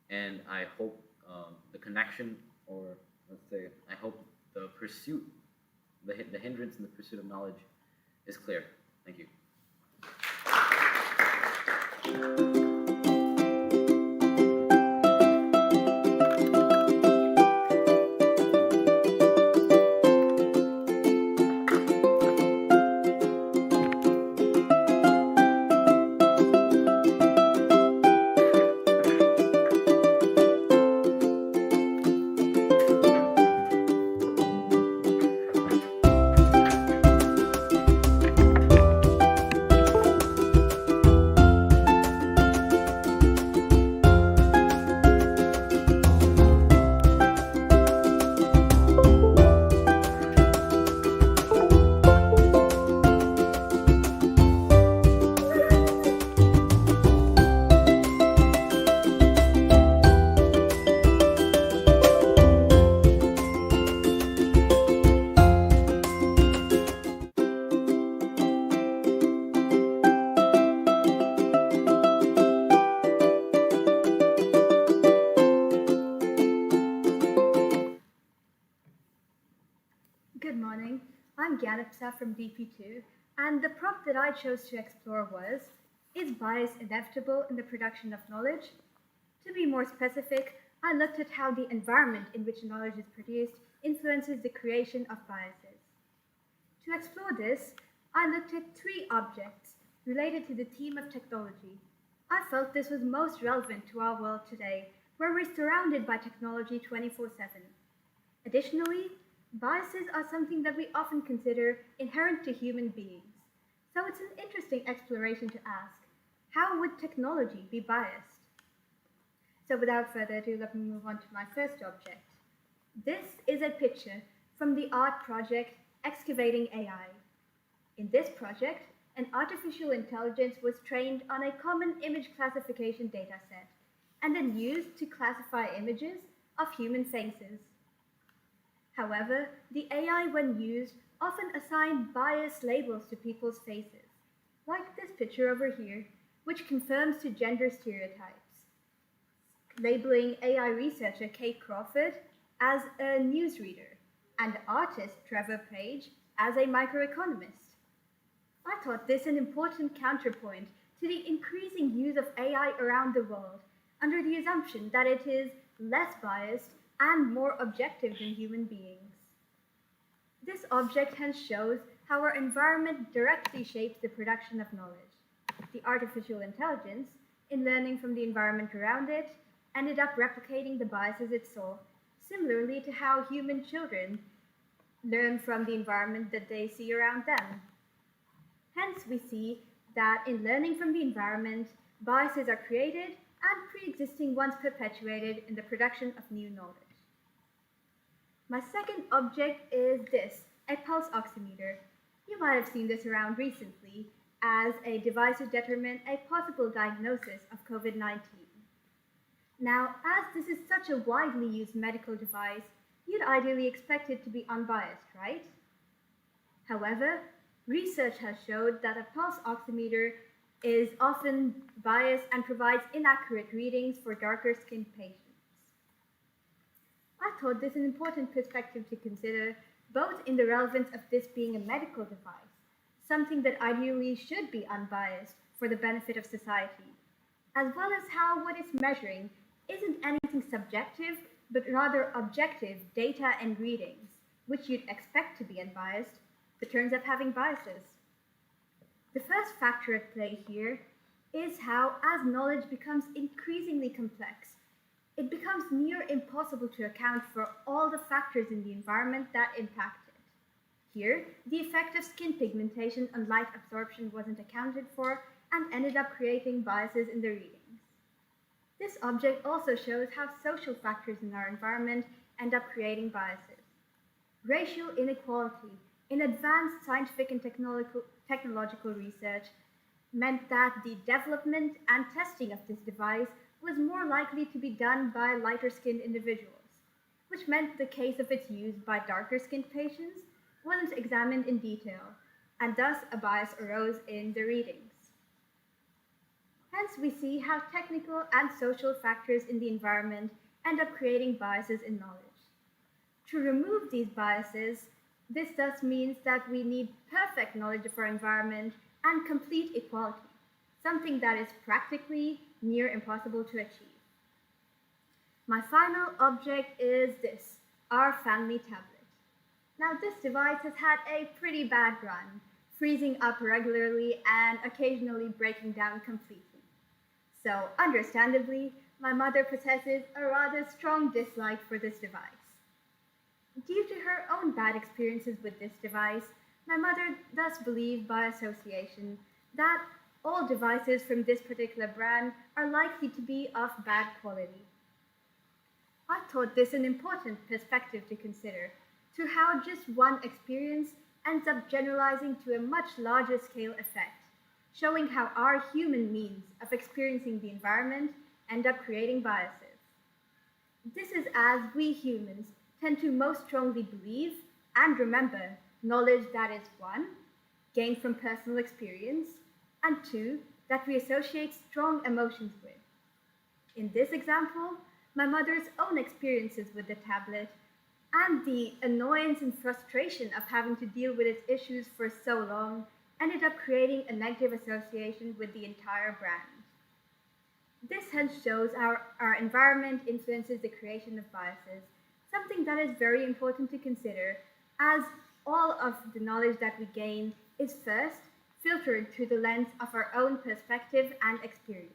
and I hope the connection, or let's say, I hope the pursuit, the hindrance in the pursuit of knowledge is clear. Thank you. From DP2, and the prompt that I chose to explore was, is bias inevitable in the production of knowledge? To be more specific, I looked at how the environment in which knowledge is produced influences the creation of biases. To explore this, I looked at three objects related to the theme of technology. I felt this was most relevant to our world today, where we're surrounded by technology 24/7. Additionally, biases are something that we often consider inherent to human beings. So it's an interesting exploration to ask, how would technology be biased? So without further ado, let me move on to my first object. This is a picture from the art project Excavating AI. In this project, an artificial intelligence was trained on a common image classification dataset and then used to classify images of human faces. However, the AI, when used, often assigned biased labels to people's faces, like this picture over here, which confirms to gender stereotypes, labeling AI researcher Kate Crawford as a newsreader and artist Trevor Page as a microeconomist. I thought this an important counterpoint to the increasing use of AI around the world, under the assumption that it is less biased and more objective than human beings. This object hence shows how our environment directly shapes the production of knowledge. The artificial intelligence, in learning from the environment around it, ended up replicating the biases it saw, similarly to how human children learn from the environment that they see around them. Hence, we see that in learning from the environment, biases are created and pre-existing ones perpetuated in the production of new knowledge. My second object is this, a pulse oximeter. You might have seen this around recently as a device to determine a possible diagnosis of COVID-19. Now, as this is such a widely used medical device, you'd ideally expect it to be unbiased, right? However, research has showed that a pulse oximeter is often biased and provides inaccurate readings for darker skinned patients. I thought this an important perspective to consider, both in the relevance of this being a medical device, something that ideally should be unbiased for the benefit of society, as well as how what it's measuring isn't anything subjective, but rather objective data and readings, which you'd expect to be unbiased, but turns up having biases. The first factor at play here is how, as knowledge becomes increasingly complex, it becomes near impossible to account for all the factors in the environment that impact it. Here, the effect of skin pigmentation on light absorption wasn't accounted for and ended up creating biases in the readings. This object also shows how social factors in our environment end up creating biases. Racial inequality in advanced scientific and technological research meant that the development and testing of this device was more likely to be done by lighter-skinned individuals, which meant the case of its use by darker-skinned patients wasn't examined in detail, and thus a bias arose in the readings. Hence, we see how technical and social factors in the environment end up creating biases in knowledge. To remove these biases, this thus means that we need perfect knowledge of our environment and complete equality, something that is practically near impossible to achieve. My final object is this, our family tablet. Now, this device has had a pretty bad run, freezing up regularly and occasionally breaking down completely. So, understandably, my mother possesses a rather strong dislike for this device. Due to her own bad experiences with this device, my mother thus believed by association that all devices from this particular brand are likely to be of bad quality. I thought this an important perspective to consider, to how just one experience ends up generalizing to a much larger scale effect, showing how our human means of experiencing the environment end up creating biases. This is as we humans tend to most strongly believe and remember knowledge that is one, gained from personal experience, and two, that we associate strong emotions with. In this example, my mother's own experiences with the tablet and the annoyance and frustration of having to deal with its issues for so long ended up creating a negative association with the entire brand. This hence shows how our environment influences the creation of biases, something that is very important to consider, as all of the knowledge that we gain is first filtered through the lens of our own perspective and experience.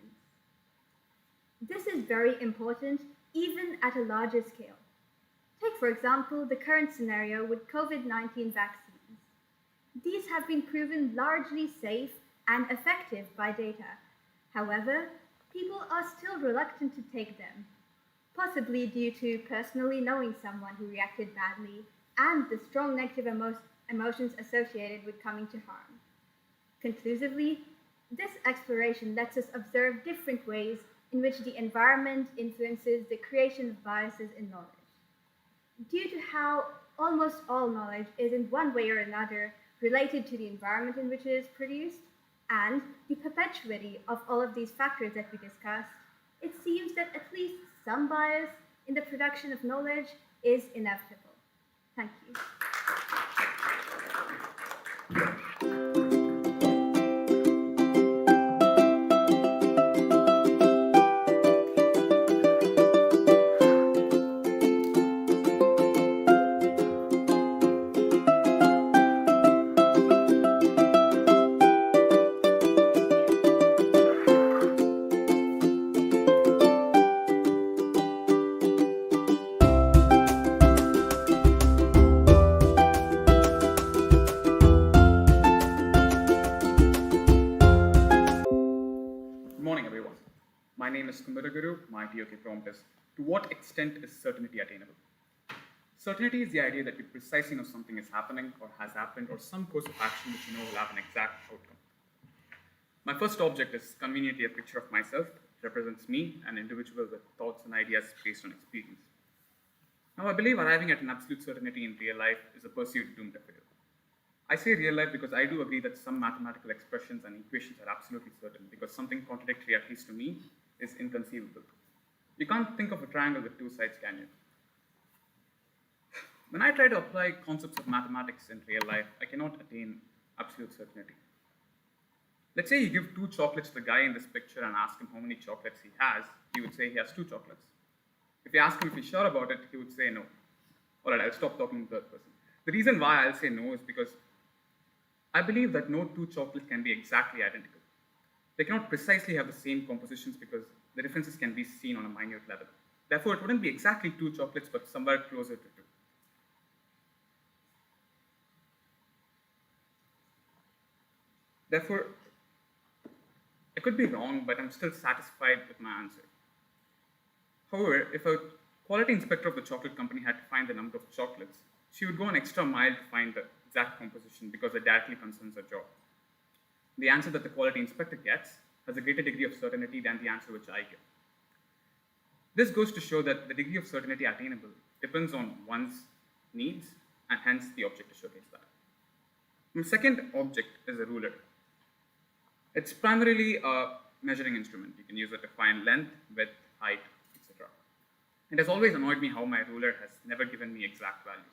This is very important even at a larger scale. Take, for example, the current scenario with COVID-19 vaccines. These have been proven largely safe and effective by data. However, people are still reluctant to take them, possibly due to personally knowing someone who reacted badly and the strong negative emotions associated with coming to harm. Conclusively, this exploration lets us observe different ways in which the environment influences the creation of biases in knowledge. Due to how almost all knowledge is in one way or another related to the environment in which it is produced, and the perpetuity of all of these factors that we discussed, it seems that at least some bias in the production of knowledge is inevitable. Thank you. Guru, my TOK prompt is, to what extent is certainty attainable? Certainty is the idea that you precisely know something is happening or has happened or some course of action which you know will have an exact outcome. My first object is conveniently a picture of myself. It represents me, an individual with thoughts and ideas based on experience. Now, I believe arriving at an absolute certainty in real life is a pursuit doomed to fail. I say real life because I do agree that some mathematical expressions and equations are absolutely certain, because something contradictory, at least to me, is inconceivable. You can't think of a triangle with two sides, can you? When I try to apply concepts of mathematics in real life, I cannot attain absolute certainty. Let's say you give 2 chocolates to the guy in this picture and ask him how many chocolates he has. He would say he has 2 chocolates. If you ask him if he's sure about it, he would say no. All right, I'll stop talking to that person. The reason why I'll say no is because I believe that no 2 chocolates can be exactly identical. They cannot precisely have the same compositions because the differences can be seen on a minute level. Therefore, it wouldn't be exactly 2 chocolates, but somewhere closer to 2. Therefore, I could be wrong, but I'm still satisfied with my answer. However, if a quality inspector of the chocolate company had to find the number of chocolates, she would go an extra mile to find the exact composition because it directly concerns her job. The answer that the quality inspector gets has a greater degree of certainty than the answer which I give. This goes to show that the degree of certainty attainable depends on one's needs, and hence the object to showcase that. My second object is a ruler. It's primarily a measuring instrument. You can use it to find length, width, height, etc. It has always annoyed me how my ruler has never given me exact values.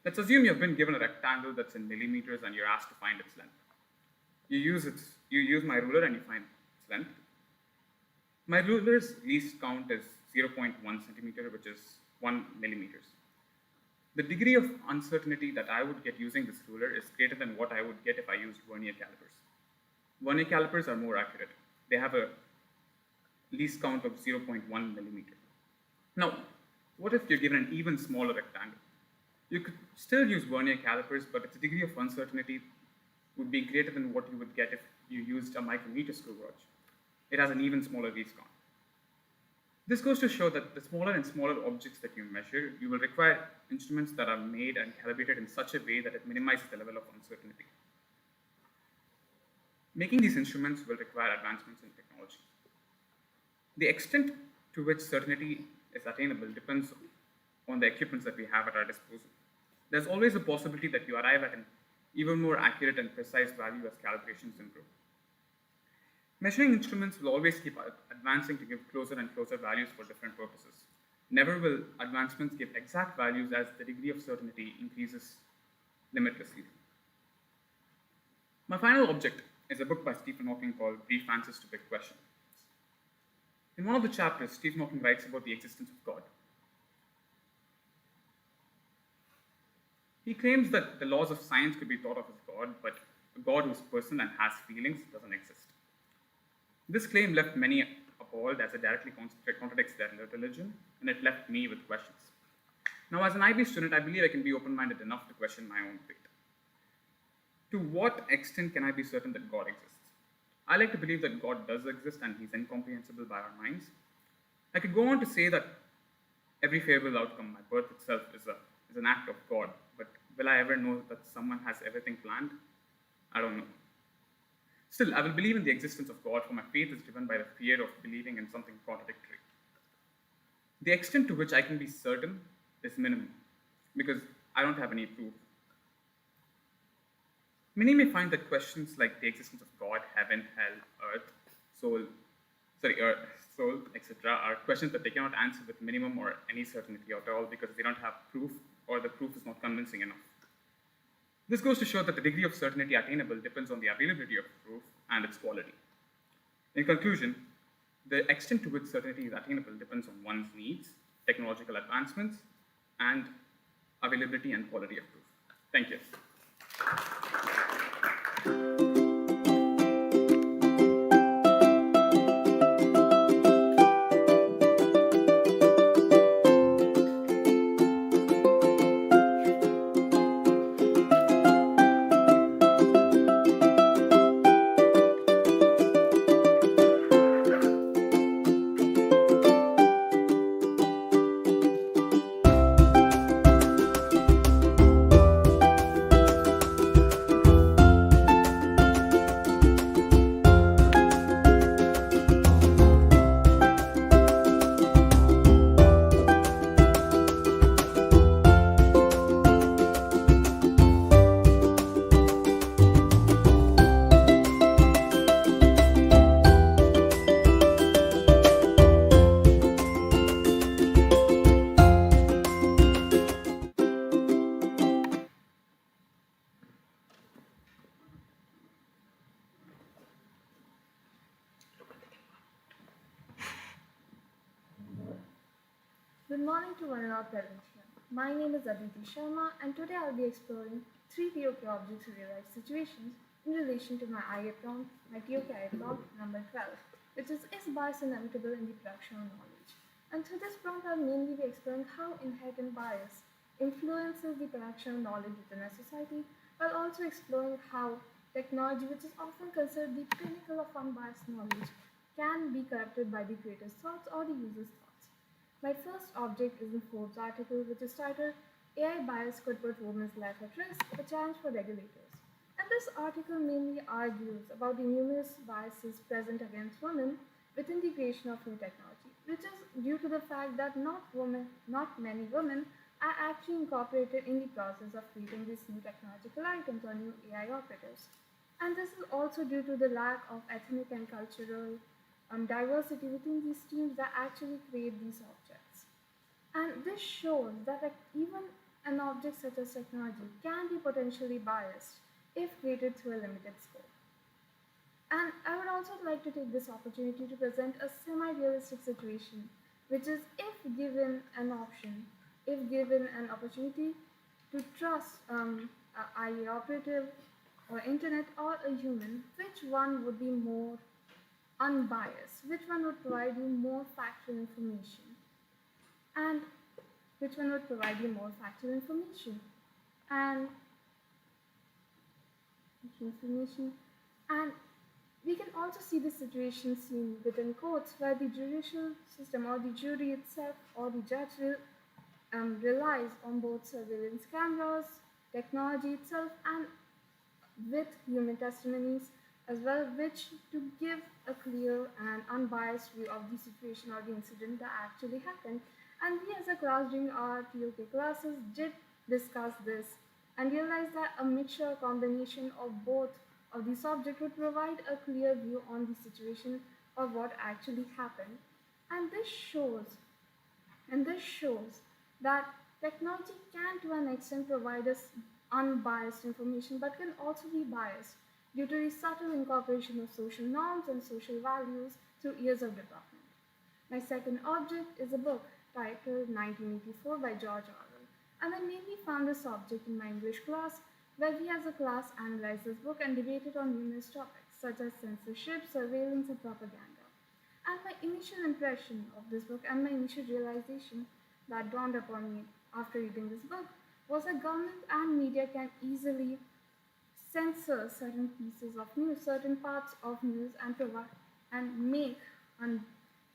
Let's assume you've been given a rectangle that's in millimeters and you're asked to find its length. You use my ruler and you find its length. My ruler's least count is 0.1 centimeter, which is 1 millimeters. The degree of uncertainty that I would get using this ruler is greater than what I would get if I used vernier calipers. Vernier calipers are more accurate. They have a least count of 0.1 millimeter. Now, what if you're given an even smaller rectangle? You could still use vernier calipers, but its degree of uncertainty would be greater than what you would get if you used a micrometer screw gauge. It has an even smaller least count. This goes to show that the smaller and smaller objects that you measure, you will require instruments that are made and calibrated in such a way that it minimizes the level of uncertainty. Making these instruments will require advancements in technology. The extent to which certainty is attainable depends on the equipments that we have at our disposal. There's always a possibility that you arrive at an even more accurate and precise value as calibrations improve. Measuring instruments will always keep advancing to give closer and closer values for different purposes. Never will advancements give exact values as the degree of certainty increases limitlessly. My final object is a book by Stephen Hawking called Brief Answers to Big Questions. In one of the chapters, Stephen Hawking writes about the existence of God. He claims that the laws of science could be thought of as God, but a God who's person and has feelings doesn't exist. This claim left many appalled as it directly contradicts their religion, and it left me with questions. Now, as an IB student, I believe I can be open-minded enough to question my own fate. To what extent can I be certain that God exists? I like to believe that God does exist and he's incomprehensible by our minds. I could go on to say that every favorable outcome, my birth itself, is an act of God, but will I ever know that someone has everything planned? I don't know. Still, I will believe in the existence of God, for my faith is driven by the fear of believing in something contradictory. The extent to which I can be certain is minimal, because I don't have any proof. Many may find that questions like the existence of God, heaven, hell, earth, soul, etc. are questions that they cannot answer with minimum or any certainty at all because they don't have proof or the proof is not convincing enough. This goes to show that the degree of certainty attainable depends on the availability of proof and its quality. In conclusion, the extent to which certainty is attainable depends on one's needs, technological advancements, and availability and quality of proof. Thank you. Good morning to one and all present here. My name is Aditi Sharma, and today I'll be exploring three TOK objects of real-life situations in relation to my IA prompt, my TOK IA prompt number 12, which is bias inevitable in the production of knowledge? And through this prompt, I'll mainly be exploring how inherent bias influences the production of knowledge within a society, while also exploring how technology, which is often considered the pinnacle of unbiased knowledge, can be corrupted by the creator's thoughts or the user's thoughts. My first object is a Forbes article, which is titled AI Bias Could Put Women's Life at Risk, a Challenge for Regulators. And this article mainly argues about the numerous biases present against women within the creation of new technology, which is due to the fact that not many women are actually incorporated in the process of creating these new technological items or new AI operatives. And this is also due to the lack of ethnic and cultural diversity within these teams that actually create these objects. And this shows that even an object such as technology can be potentially biased if created through a limited scope. And I would also like to take this opportunity to present a semi-realistic situation, which is if given an opportunity to trust i.e. operative or internet or a human, which one would be more unbiased, which one would provide you more factual information, and which one would provide you more factual information and we can also see the situation seen within courts where the judicial system or the jury itself or the judge relies on both surveillance cameras, technology itself, and with human testimonies as well, which to give a clear and unbiased view of the situation or the incident that actually happened. And we as a class during our TOK classes did discuss this and realized that a mixture or combination of both of these subjects would provide a clear view on the situation of what actually happened. And this shows that technology can to an extent provide us unbiased information but can also be biased due to the subtle incorporation of social norms and social values through years of development. My second object is a book titled 1984 by George Orwell, and I mainly found this object in my English class where we as a class analyzed this book and debated on numerous topics such as censorship, surveillance, and propaganda. And my initial impression of this book and my initial realization that dawned upon me after reading this book was that government and media can easily censor certain pieces of news, certain parts of news, and provide and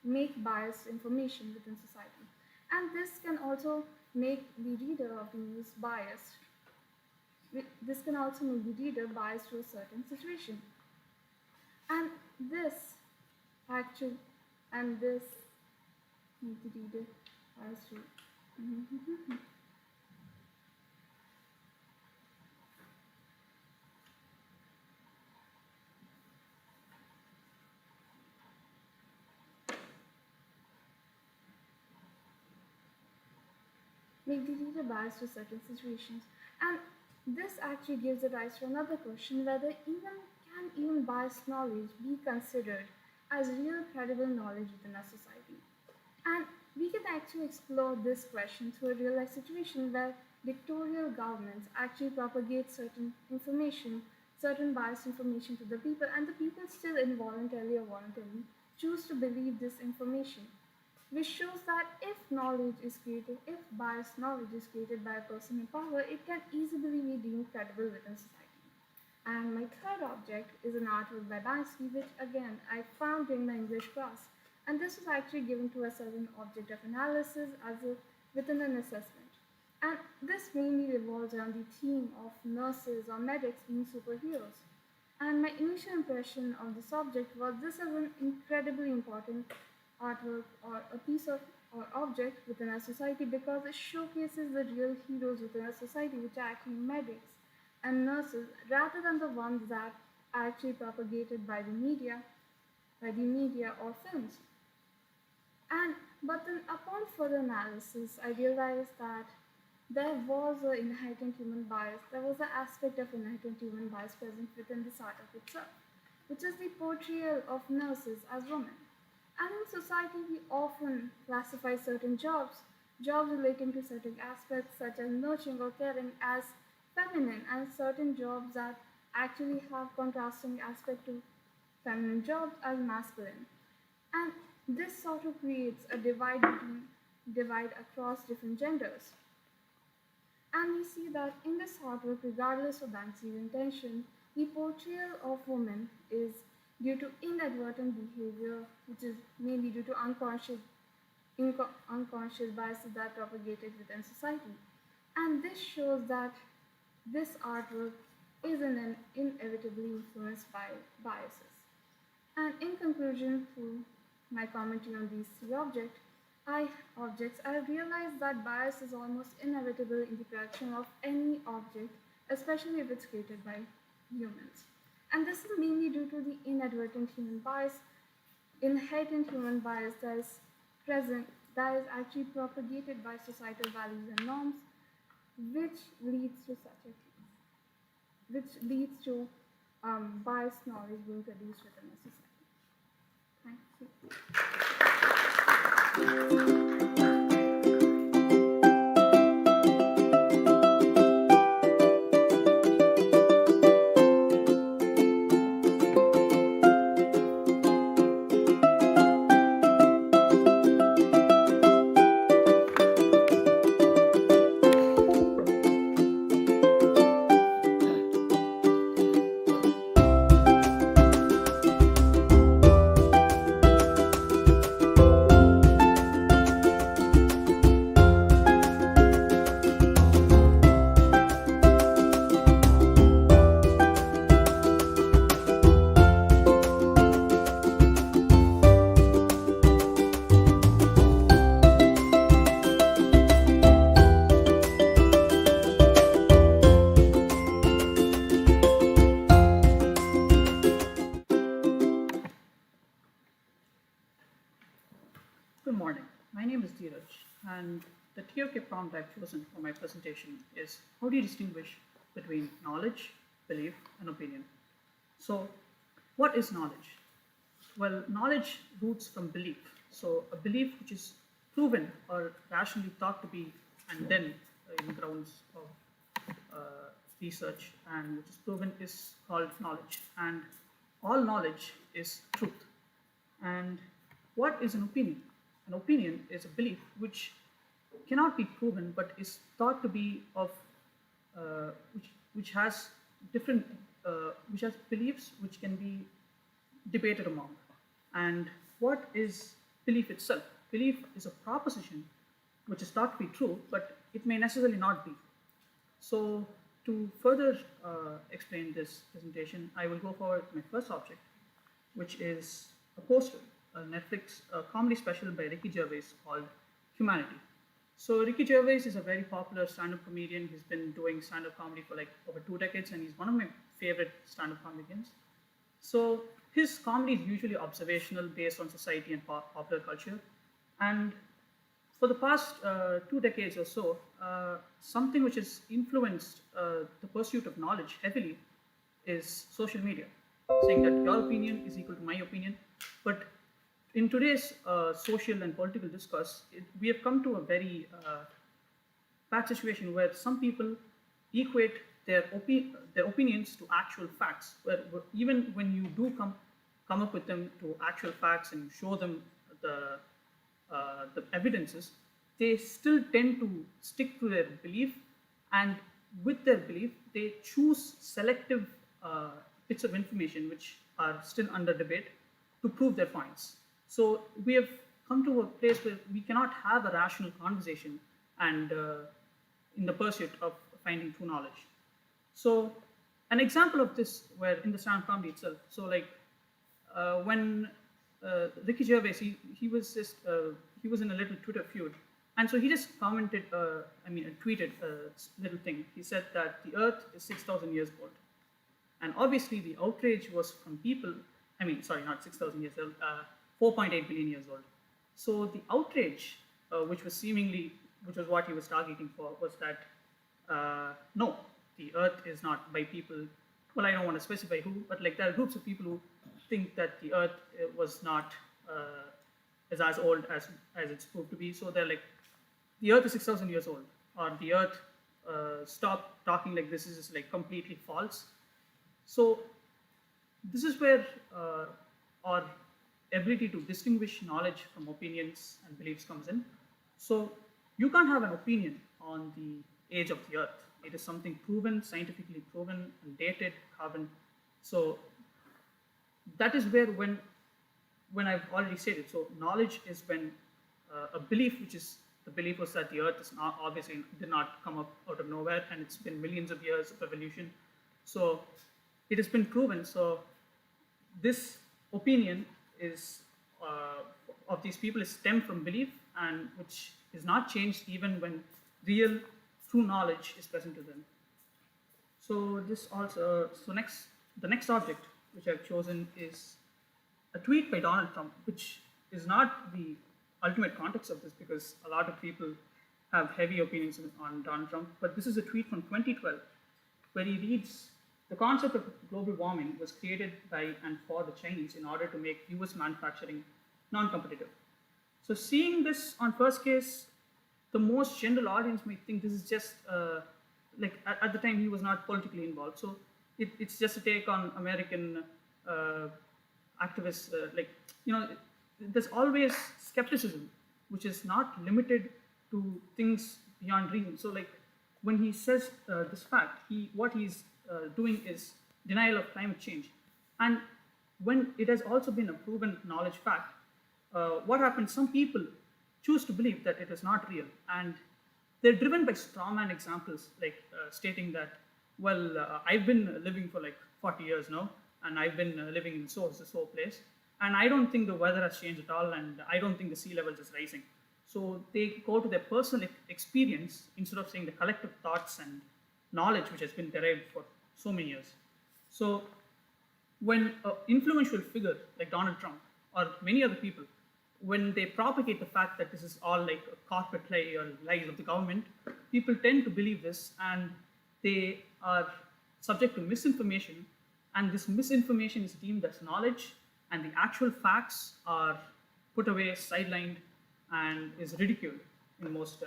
make biased information within society. And this can also make the reader of the news biased. This can also make the reader biased to a certain situation. And this make the reader biased to make the reader biased to certain situations. And this actually gives rise to another question, whether even biased knowledge be considered as real credible knowledge within a society. And we can actually explore this question through a real life situation where dictatorial governments actually propagate certain information, certain biased information to the people, and the people still involuntarily or voluntarily choose to believe this information, which shows that if biased knowledge is created by a person in power, it can easily be deemed credible within society. And my third object is an artwork by Banksy, which again I found during my English class. And this was actually given to a certain object of analysis within an assessment. And this mainly revolves around the theme of nurses or medics being superheroes. And my initial impression of the subject was this is an incredibly important artwork or a piece of or object within a society because it showcases the real heroes within a society, which are actually medics and nurses, rather than the ones that are actually propagated by the media or films. But then upon further analysis, I realized that there was an inherent human bias. There was an aspect of inherent human bias present within this artwork itself, which is the portrayal of nurses as women. And in society, we often classify certain jobs jobs relating to certain aspects such as nurturing or caring as feminine, and certain jobs that actually have contrasting aspect to feminine jobs as masculine. And this sort of creates a divide across different genders. And we see that in this artwork, regardless of Banksy's intention, the portrayal of women is due to inadvertent behavior, which is mainly due to unconscious biases that are propagated within society. And this shows that this artwork is inevitably influenced by biases. And in conclusion to my commentary on these three objects, I realized that bias is almost inevitable in the production of any object, especially if it's created by humans. And this is mainly due to the inadvertent human bias, inherent human bias that is present, that is actually propagated by societal values and norms, which leads to biased knowledge being produced within a society. Thank you. Good morning. My name is Dheeraj, and the TOK prompt I've chosen for my presentation is how do you distinguish between knowledge, belief, and opinion? So, what is knowledge? Well, knowledge roots from belief. So, a belief which is proven or rationally thought to be, and then in grounds of research, and which is proven is called knowledge. And all knowledge is truth. And what is an opinion? An opinion is a belief which cannot be proven but is thought to be of which has different which has beliefs which can be debated among. And what is belief itself? Belief is a proposition which is thought to be true, but it may necessarily not be. So to further explain this presentation, I will go forward with my first object, which is a poster, a Netflix comedy special by Ricky Gervais called Humanity. So Ricky Gervais is a very popular stand-up comedian. He's been doing stand-up comedy for like over 2 decades, and he's one of my favorite stand-up comedians. So his comedy is usually observational, based on society and popular culture. And for the past 2 decades or so, something which has influenced the pursuit of knowledge heavily is social media, saying that your opinion is equal to my opinion. But in today's social and political discourse, we have come to a very bad situation where some people equate their opinions to actual facts. Where even when you do come up with them to actual facts and show them the evidences, they still tend to stick to their belief, and with their belief, they choose selective bits of information which are still under debate to prove their points. So we have come to a place where we cannot have a rational conversation and in the pursuit of finding true knowledge. So an example of this, where in the stand-up comedy itself, so like when Ricky Gervais, he was in a little Twitter feud, and so he just commented, tweeted a little thing. He said that the Earth is 6,000 years old, and obviously the outrage was from people. Not 6,000 years old. 4.8 billion years old. So the outrage, which was what he was targeting for, was that no, the Earth is not by people. Well, I don't want to specify who, but like there are groups of people who think that the Earth was not is as old as it's proved to be. So they're like the Earth is 6,000 years old, or the Earth stop talking like this is like completely false. So this is where our ability to distinguish knowledge from opinions and beliefs comes in. So you can't have an opinion on the age of the Earth. It is something proven, scientifically proven, and dated, carbon. So that is where when I've already stated, so knowledge is when a belief, which is the belief was that the Earth is not, obviously did not come up out of nowhere, and it's been millions of years of evolution. So it has been proven. So this opinion is of these people is stemmed from belief, and which is not changed even when real, true knowledge is present to them. So this also, the next object which I've chosen is a tweet by Donald Trump, which is not the ultimate context of this because a lot of people have heavy opinions on Donald Trump, but this is a tweet from 2012 where he reads, the concept of global warming was created by and for the Chinese in order to make US manufacturing non-competitive. So seeing this on first case, the most general audience might think this is just, like at the time he was not politically involved. So it's just a take on American activists, there's always skepticism, which is not limited to things beyond reason. So like when he says this fact, what he's doing is denial of climate change. And when it has also been a proven knowledge fact, what happens, some people choose to believe that it is not real. And they're driven by strawman examples, like stating that, well, I've been living for like 40 years now, and I've been living in so place, and I don't think the weather has changed at all, and I don't think the sea levels is rising. So they go to their personal experience instead of saying the collective thoughts and knowledge which has been derived for so many years. So when an influential figure like Donald Trump or many other people, when they propagate the fact that this is all like a corporate lie or lies of the government, people tend to believe this, and they are subject to misinformation, and this misinformation is deemed as knowledge, and the actual facts are put away, sidelined, and is ridiculed in most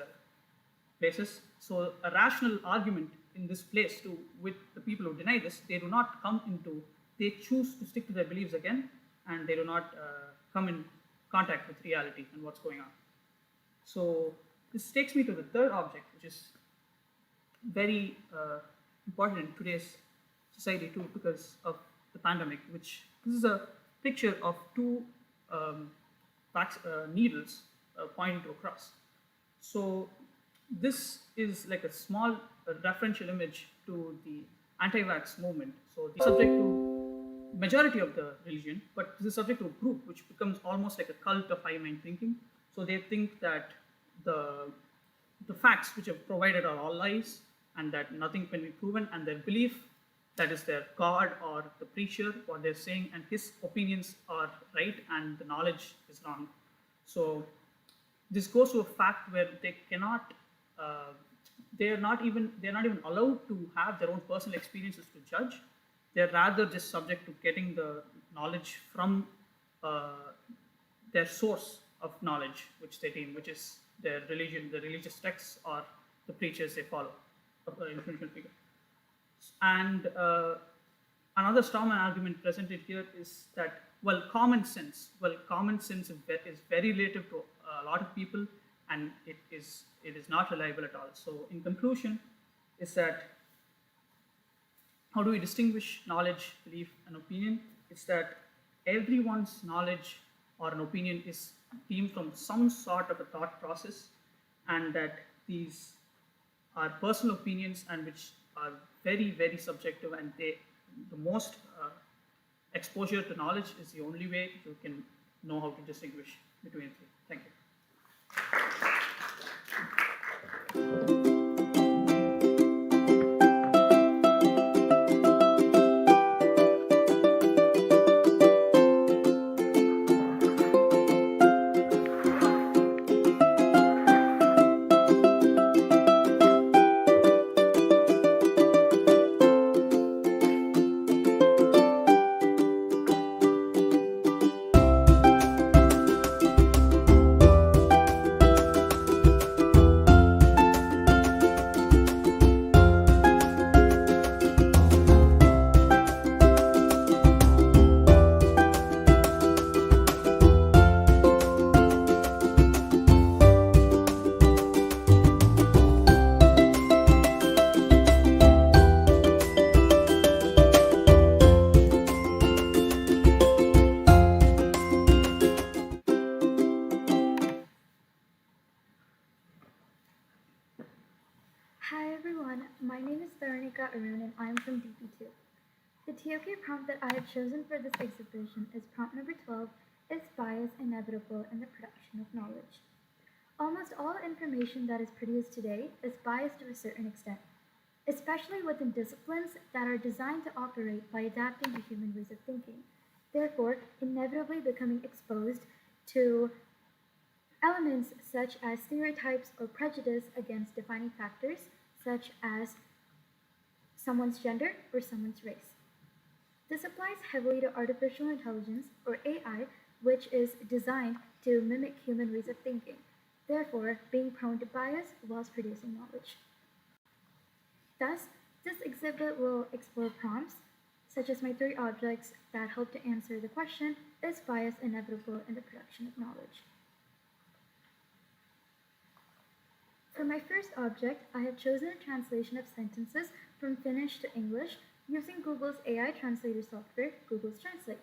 places. So a rational argument in this place with the people who deny this, they do not come into, they choose to stick to their beliefs again, and they do not come in contact with reality and what's going on. So this takes me to the third object, which is very important in today's society too, because of the pandemic, which this is a picture of two needles pointing to a cross. So this is like a small referential image to the anti-vax movement. So the subject to majority of the religion, but this is subject to a group which becomes almost like a cult of high mind thinking. So they think that the facts which are provided are all lies, and that nothing can be proven, and their belief, that is their God or the preacher, what they're saying, and his opinions are right and the knowledge is wrong. So this goes to a fact where they cannot, they're not even allowed to have their own personal experiences to judge. They're rather just subject to getting the knowledge from their source of knowledge, which they deem, which is their religion, the religious texts, or the preachers they follow, of the influential figure. And another strawman argument presented here is that, well, common sense is very relative to a lot of people, and it is not reliable at all. So in conclusion is that, how do we distinguish knowledge, belief, and opinion? It's that everyone's knowledge or an opinion is deemed from some sort of a thought process, and that these are personal opinions and which are very, very subjective, and the most exposure to knowledge is the only way you can know how to distinguish between the two. Thank you. Hi everyone, my name is Veronica Arun and I am from DP2. The TOK prompt that I have chosen for this exhibition is prompt number 12, is bias inevitable in the production of knowledge? Almost all information that is produced today is biased to a certain extent, especially within disciplines that are designed to operate by adapting to human ways of thinking, therefore inevitably becoming exposed to elements such as stereotypes or prejudice against defining factors such as someone's gender or someone's race. This applies heavily to artificial intelligence or AI, which is designed to mimic human ways of thinking, therefore being prone to bias whilst producing knowledge. Thus, this exhibit will explore prompts such as my three objects that help to answer the question, is bias inevitable in the production of knowledge? For my first object, I have chosen a translation of sentences from Finnish to English using Google's AI translator software, Google's Translate.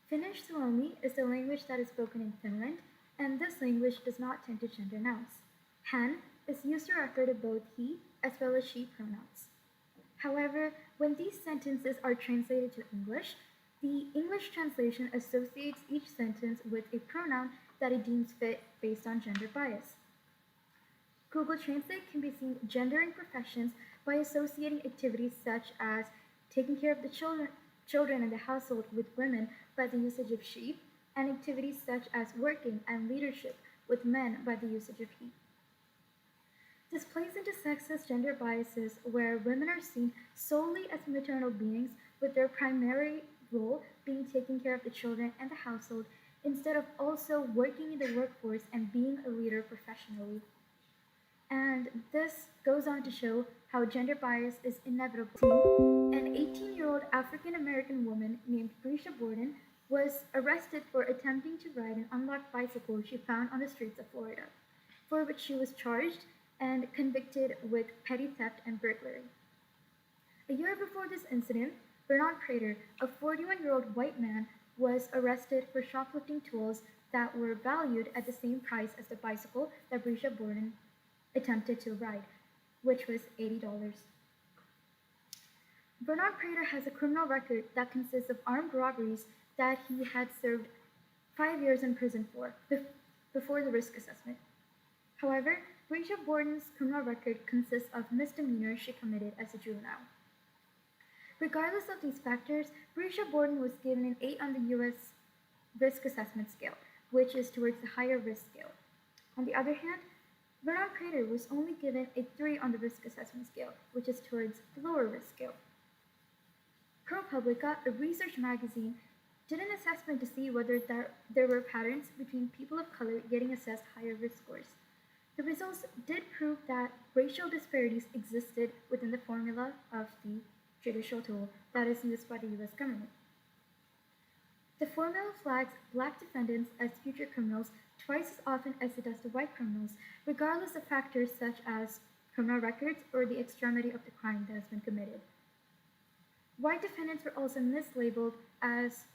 Finnish Suomi is the language that is spoken in Finland, and this language does not tend to gender nouns. Hän is used to refer to both he as well as she pronouns. However, when these sentences are translated to English, the English translation associates each sentence with a pronoun that it deems fit based on gender bias. Google Translate can be seen gendering professions by associating activities such as taking care of the children in the household with women by the usage of she, and activities such as working and leadership with men by the usage of he. This plays into sexist gender biases where women are seen solely as maternal beings with their primary role being taking care of the children and the household instead of also working in the workforce and being a leader professionally. And this goes on to show how gender bias is inevitable. An 18-year-old African-American woman named Brescia Borden was arrested for attempting to ride an unlocked bicycle she found on the streets of Florida, for which she was charged and convicted with petty theft and burglary. A year before this incident, Bernard Prater, a 41-year-old white man, was arrested for shoplifting tools that were valued at the same price as the bicycle that Brescia Borden attempted to ride, which was $80. Bernard Prater has a criminal record that consists of armed robberies that he had served 5 years in prison for before the risk assessment. However, Brescia Borden's criminal record consists of misdemeanors she committed as a juvenile. Regardless of these factors, Brescia Borden was given an 8 on the US risk assessment scale, which is towards the higher risk scale. On the other hand, Bernard Prater was only given a 3 on the risk assessment scale, which is towards the lower risk scale. ProPublica, a research magazine, did an assessment to see whether there were patterns between people of color getting assessed higher risk scores. The results did prove that racial disparities existed within the formula of the judicial tool that is used by the US government. The formula flags black defendants as future criminals twice as often as it does to white criminals, regardless of factors such as criminal records or the extremity of the crime that has been committed. White defendants were also mislabeled as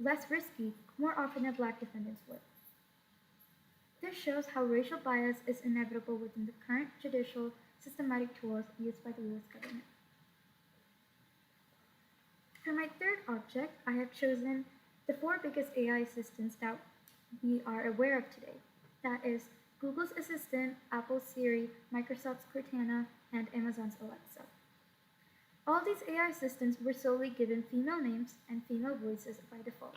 less risky more often than black defendants were. This shows how racial bias is inevitable within the current judicial systematic tools used by the US government. For my third object, I have chosen the 4 biggest AI assistants that we are aware of today. That is Google's Assistant, Apple's Siri, Microsoft's Cortana, and Amazon's Alexa. All these AI assistants were solely given female names and female voices by default.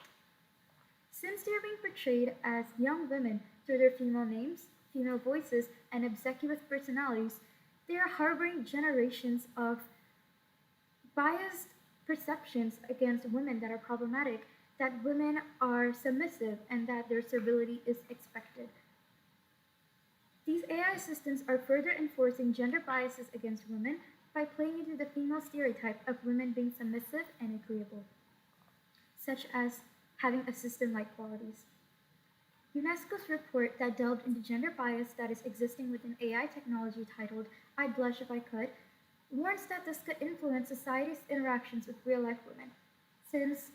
Since they are being portrayed as young women through their female names, female voices, and obsequious personalities, they are harboring generations of biased perceptions against women that are problematic, that women are submissive, and that their servility is expected. These AI assistants are further enforcing gender biases against women by playing into the female stereotype of women being submissive and agreeable, such as having assistant-like qualities. UNESCO's report that delved into gender bias that is existing within AI technology titled "I'd Blush If I Could" warns that this could influence society's interactions with real-life women, since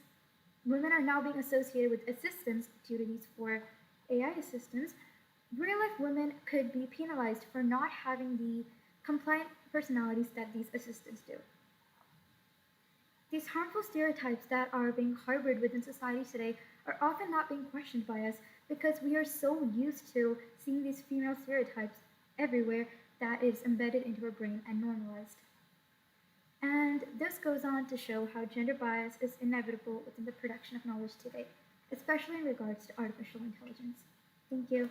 women are now being associated with assistants due to these 4 AI assistants. Real-life women could be penalized for not having the compliant personalities that these assistants do. These harmful stereotypes that are being harbored within society today are often not being questioned by us because we are so used to seeing these female stereotypes everywhere that it's embedded into our brain and normalized. And this goes on to show how gender bias is inevitable within the production of knowledge today, especially in regards to artificial intelligence. Thank you.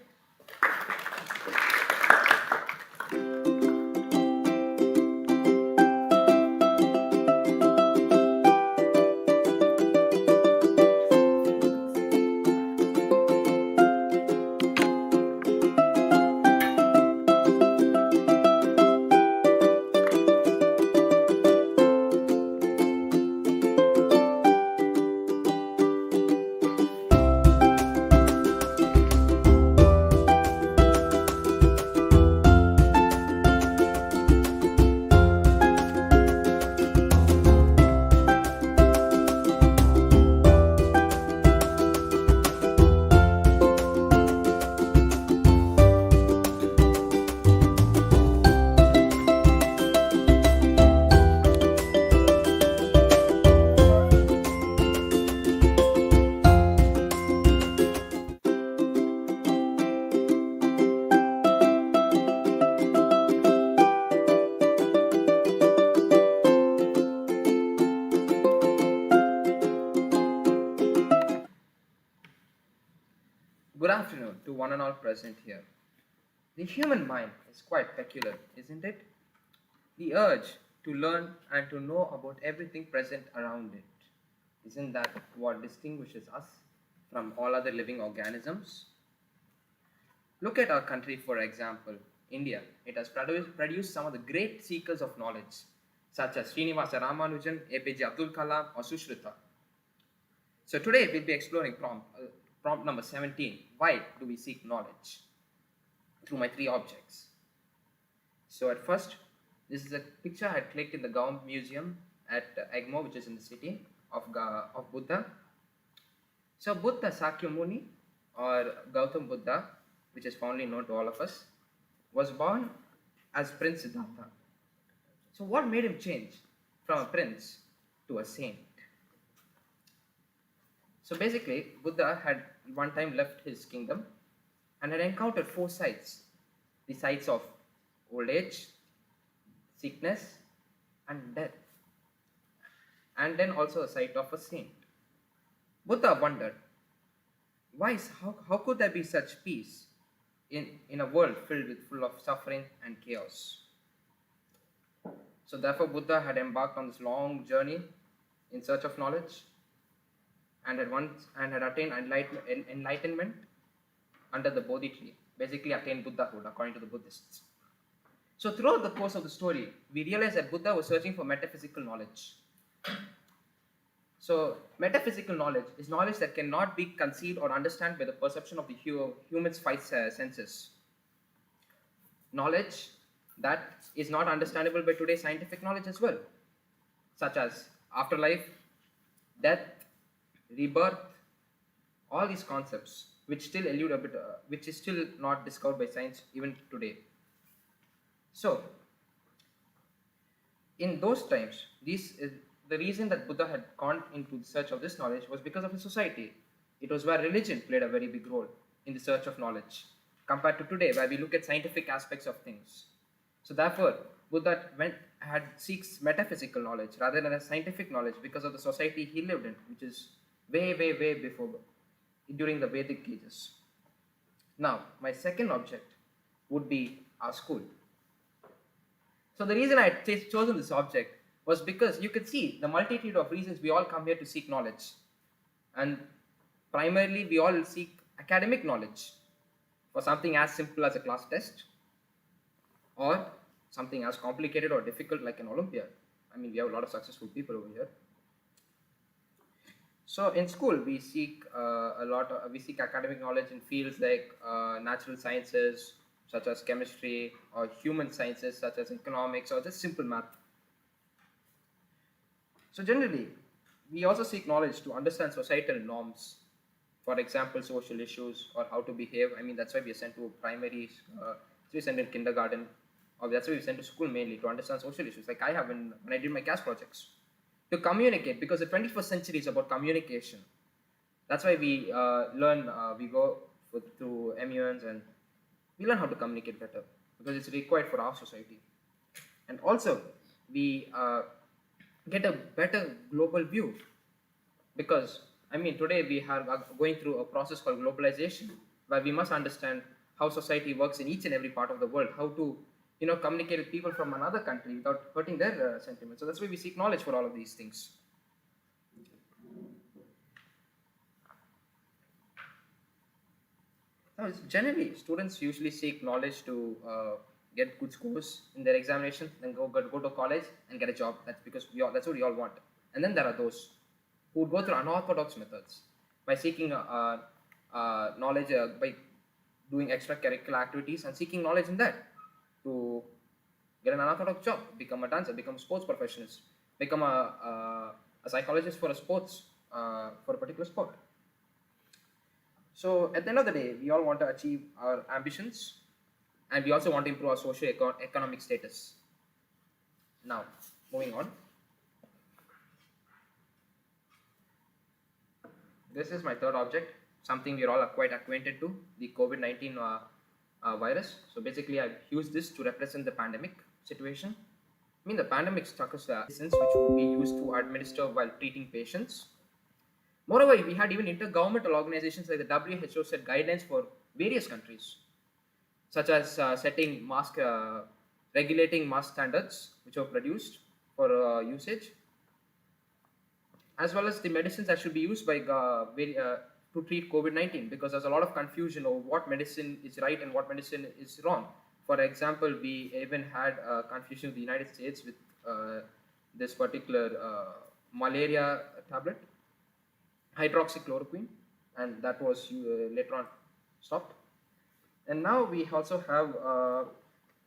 Good afternoon to one and all present here. The human mind is quite peculiar, isn't it? The urge to learn and to know about everything present around it. Isn't that what distinguishes us from all other living organisms? Look at our country, for example, India. It has produced some of the great seekers of knowledge, such as Srinivasa Ramanujan, APJ Abdul Kalam, or Sushrita. So today we'll be exploring prompt number 17. Why do we seek knowledge? Through my three objects. So at first, this is a picture I had clicked in the Gaon Museum at Egmore, which is in the city of Buddha. So Buddha Sakyamuni, or Gautam Buddha, which is fondly known to all of us, was born as Prince Siddhartha. So what made him change from a prince to a saint? So basically, Buddha had one time left his kingdom and had encountered four sights. The sights of old age, sickness, and death. And then also a sight of a saint. Buddha wondered, how could there be such peace in a world full of suffering and chaos? So therefore Buddha had embarked on this long journey in search of knowledge and had attained enlightenment under the Bodhi tree, basically attained Buddhahood according to the Buddhists. So throughout the course of the story, we realize that Buddha was searching for metaphysical knowledge. So metaphysical knowledge is knowledge that cannot be conceived or understood by the perception of the human's five senses. Knowledge that is not understandable by today's scientific knowledge as well, such as afterlife, death, rebirth, all these concepts which still elude a bit, which is still not discovered by science even today. So, in those times, the reason that Buddha had gone into the search of this knowledge was because of his society. It was where religion played a very big role in the search of knowledge, compared to today, where we look at scientific aspects of things. So therefore, Buddha seeks metaphysical knowledge rather than a scientific knowledge because of the society he lived in, which is way before, during the Vedic ages. Now, my second object would be our school. So the reason I had chosen this object was because you could see the multitude of reasons we all come here to seek knowledge. And primarily, we all seek academic knowledge for something as simple as a class test or something as complicated or difficult like an Olympiad. I mean, we have a lot of successful people over here. So in school, we seek academic knowledge in fields like natural sciences, such as chemistry, or human sciences, such as economics, or just simple math. So generally, we also seek knowledge to understand societal norms, for example, social issues or how to behave. I mean, that's why we are sent to primary, we are sent in kindergarten or that's why we send to school mainly, to understand social issues, like I have when I did my CAS projects. To communicate, because the 21st century is about communication. That's why we learn, we go through MUNs and we learn how to communicate better, because it's required for our society. And also, we get a better global view, because I mean today we are going through a process called globalization, where we must understand how society works in each and every part of the world, how to communicate with people from another country without hurting their sentiments. So that's why we seek knowledge for all of these things. Now, generally, students usually seek knowledge to get good scores in their examination, then go to college and get a job. That's because that's what we all want. And then there are those who would go through unorthodox methods by seeking knowledge by doing extracurricular activities and seeking knowledge in that to get an unorthodox job, become a dancer, become a sports professionals, become a psychologist for a sports for a particular sport. So at the end of the day, we all want to achieve our ambitions, and we also want to improve our socio-economic status. Now, moving on. This is my third object, something we're all quite acquainted to, the COVID-19 virus. So basically, I've used this to represent the pandemic situation. I mean, the pandemic struck us medicines which would be used to administer while treating patients. Moreover, we had even intergovernmental organizations like the WHO set guidelines for various countries, such as regulating mask standards which were produced for usage, as well as the medicines that should be used by to treat COVID-19, because there's a lot of confusion over what medicine is right and what medicine is wrong. For example, we even had confusion with the United States with this particular malaria tablet, hydroxychloroquine, and that was later on stopped. And now we also have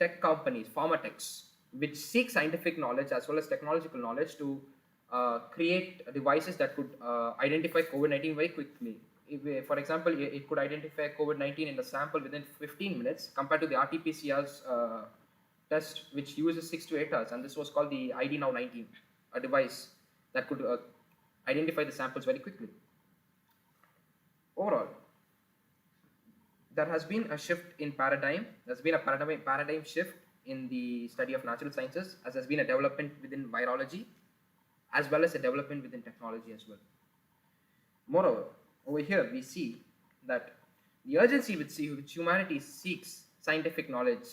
tech companies, pharma techs, which seek scientific knowledge as well as technological knowledge to create devices that could identify COVID-19 very quickly. For example, it could identify COVID-19 in the sample within 15 minutes compared to the RT-PCR's test, which uses 6 to 8 hours, and this was called the ID Now 19, a device that could identify the samples very quickly. Overall, there has been a shift in paradigm. There's been a paradigm shift in the study of natural sciences, as there's been a development within virology, as well as a development within technology as well. Moreover, over here we see that the urgency with which humanity seeks scientific knowledge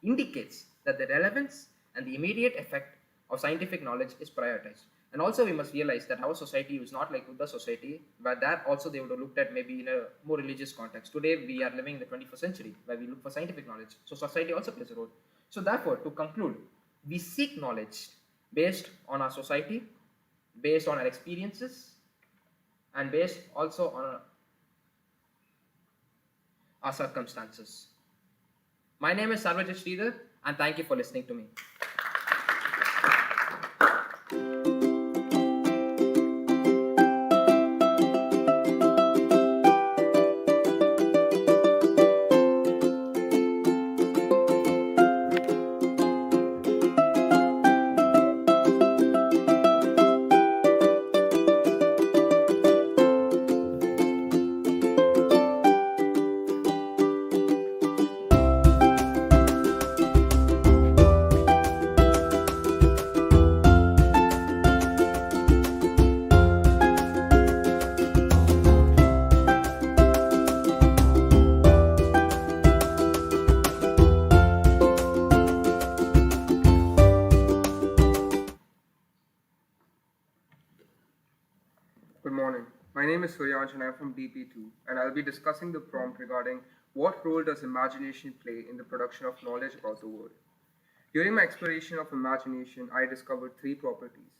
indicates that the relevance and the immediate effect of scientific knowledge is prioritized. And also we must realize that our society is not like Buddha society, where that also they would have looked at maybe in a more religious context. Today we are living in the 21st century, where we look for scientific knowledge. So society also plays a role. So therefore, to conclude, we seek knowledge based on our society, based on our experiences, and based also on our circumstances. My name is Sarvaja Sridhar, and thank you for listening to me. Good morning. My name is Suryansh and I'm from DP2, and I'll be discussing the prompt regarding what role does imagination play in the production of knowledge about the world. During my exploration of imagination, I discovered 3 properties.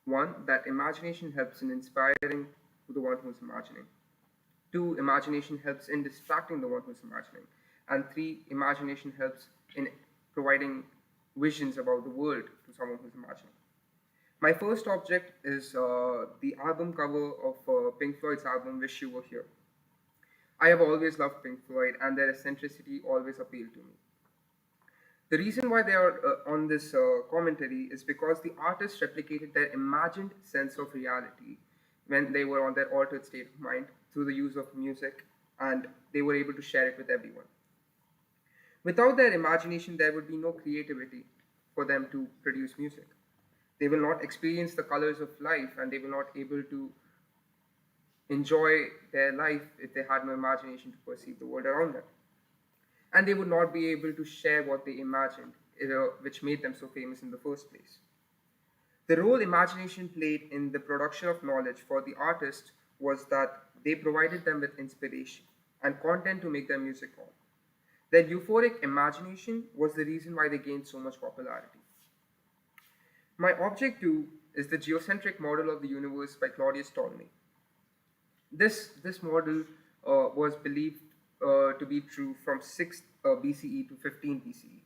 1, that imagination helps in inspiring the one who is imagining. 2, imagination helps in distracting the one who is imagining. And 3, imagination helps in providing visions about the world to someone who is imagining. My first object is the album cover of Pink Floyd's album Wish You Were Here. I have always loved Pink Floyd, and their eccentricity always appealed to me. The reason why they are on this commentary is because the artists replicated their imagined sense of reality when they were on their altered state of mind through the use of music, and they were able to share it with everyone. Without their imagination, there would be no creativity for them to produce music. They will not experience the colors of life, and they will not able to enjoy their life if they had no imagination to perceive the world around them. And they would not be able to share what they imagined, which made them so famous in the first place. The role imagination played in the production of knowledge for the artist was that they provided them with inspiration and content to make their music on. Their euphoric imagination was the reason why they gained so much popularity. My object 2 is the geocentric model of the universe by Claudius Ptolemy. This model was believed to be true from 6 BCE to 15 BCE.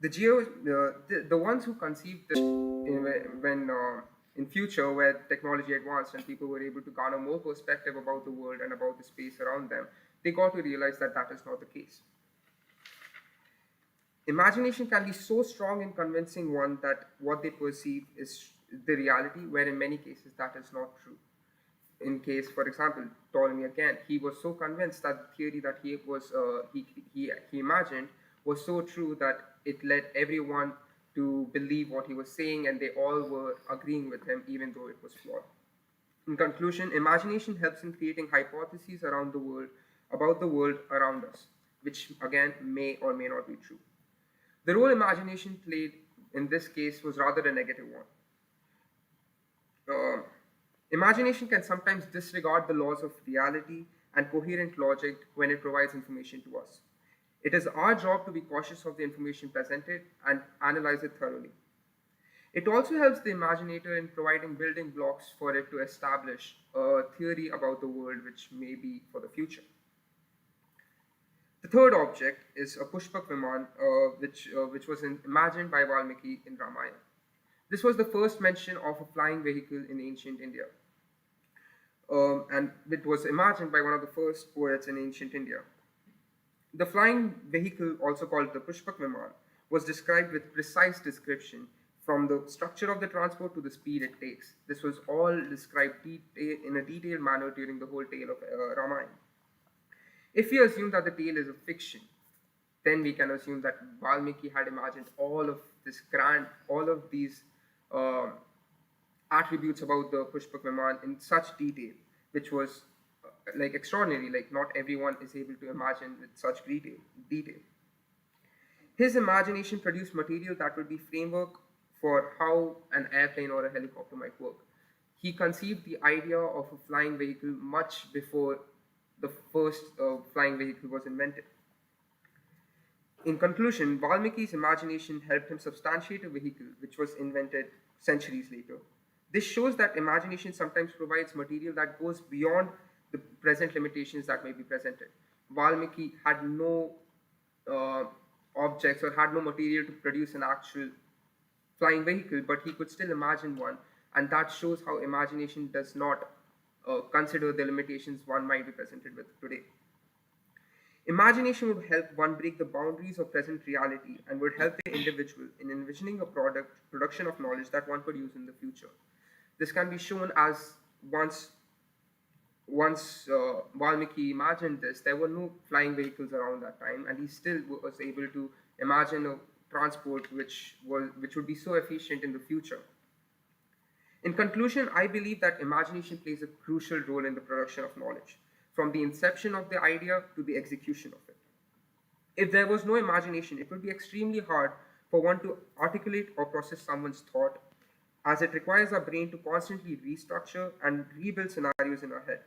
The ones who conceived this in future, where technology advanced and people were able to garner more perspective about the world and about the space around them, they got to realize that that is not the case. Imagination can be so strong in convincing one that what they perceive is the reality, where in many cases that is not true. In case, for example, Ptolemy again, he was so convinced that the theory that he imagined was so true that it led everyone to believe what he was saying, and they all were agreeing with him, even though it was flawed. In conclusion, imagination helps in creating hypotheses around the world, about the world around us, which again may or may not be true. The role imagination played in this case was rather a negative one. Imagination can sometimes disregard the laws of reality and coherent logic when it provides information to us. It is our job to be cautious of the information presented and analyze it thoroughly. It also helps the imaginator in providing building blocks for it to establish a theory about the world which may be for the future. The third object is a Pushpak Viman, which was imagined by Valmiki in Ramayana. This was the first mention of a flying vehicle in ancient India. And it was imagined by one of the first poets in ancient India. The flying vehicle, also called the Pushpak Viman, was described with precise description from the structure of the transport to the speed it takes. This was all described in a detailed manner during the whole tale of Ramayana. If we assume that the tale is a fiction, then we can assume that Valmiki had imagined all of these attributes about the Pushpak Viman in such detail, which was extraordinary. Not everyone is able to imagine with such detail. His imagination produced material that would be framework for how an airplane or a helicopter might work. He conceived the idea of a flying vehicle much before the first flying vehicle was invented. In conclusion, Valmiki's imagination helped him substantiate a vehicle which was invented centuries later. This shows that imagination sometimes provides material that goes beyond the present limitations that may be presented. Valmiki had no objects or had no material to produce an actual flying vehicle, but he could still imagine one, and that shows how imagination does not consider the limitations one might be presented with today. Imagination would help one break the boundaries of present reality and would help the individual in envisioning a production of knowledge that one could use in the future. This can be shown as once Valmiki imagined this, there were no flying vehicles around that time, and he still was able to imagine a transport which would be so efficient in the future. In conclusion, I believe that imagination plays a crucial role in the production of knowledge, from the inception of the idea to the execution of it. If there was no imagination, it would be extremely hard for one to articulate or process someone's thought, as it requires our brain to constantly restructure and rebuild scenarios in our head.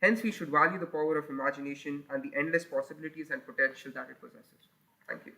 Hence, we should value the power of imagination and the endless possibilities and potential that it possesses. Thank you.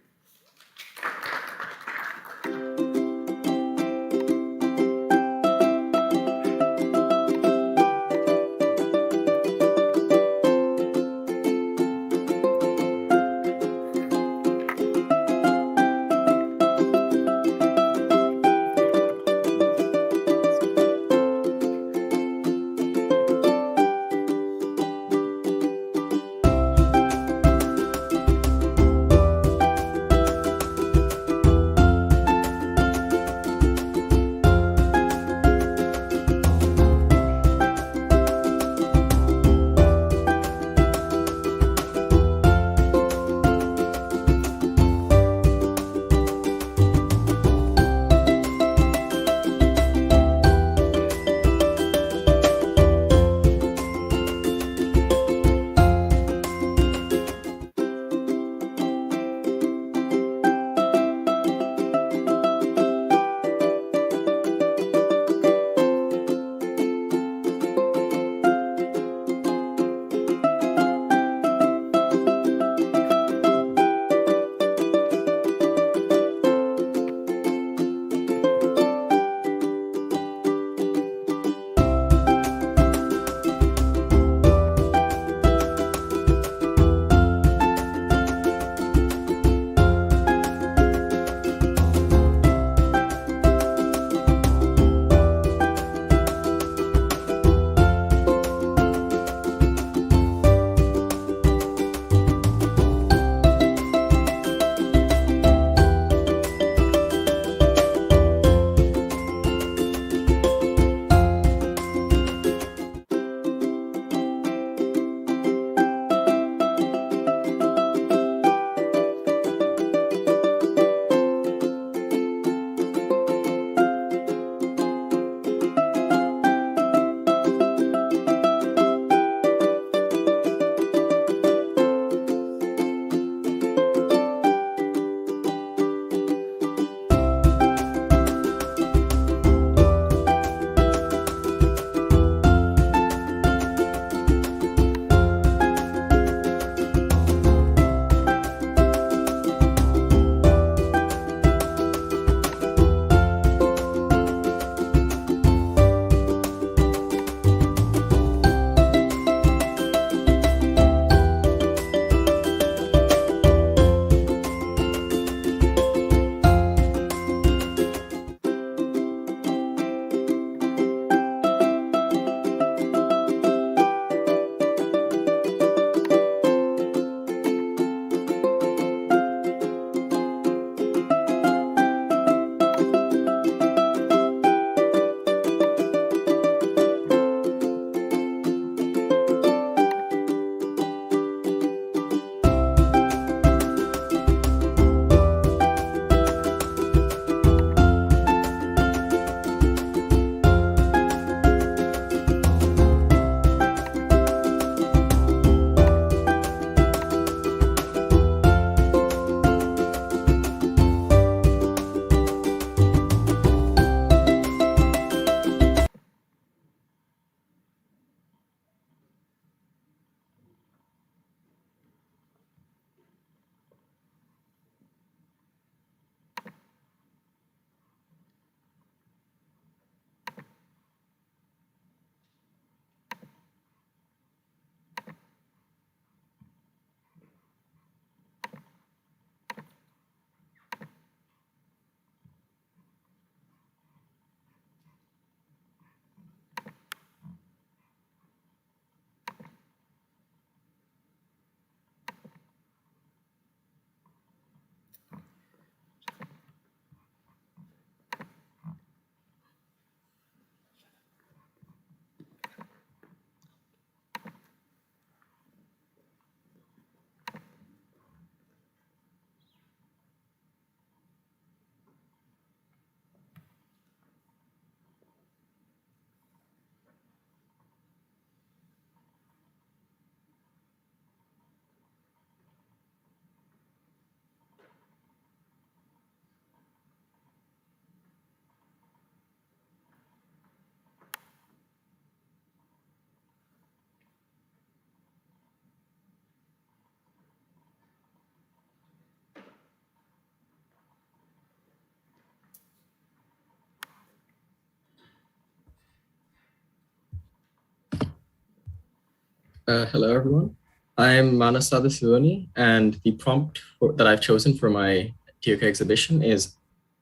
Hello, everyone. I'm Manas Sadasuni, and the prompt that I've chosen for my TOK exhibition is,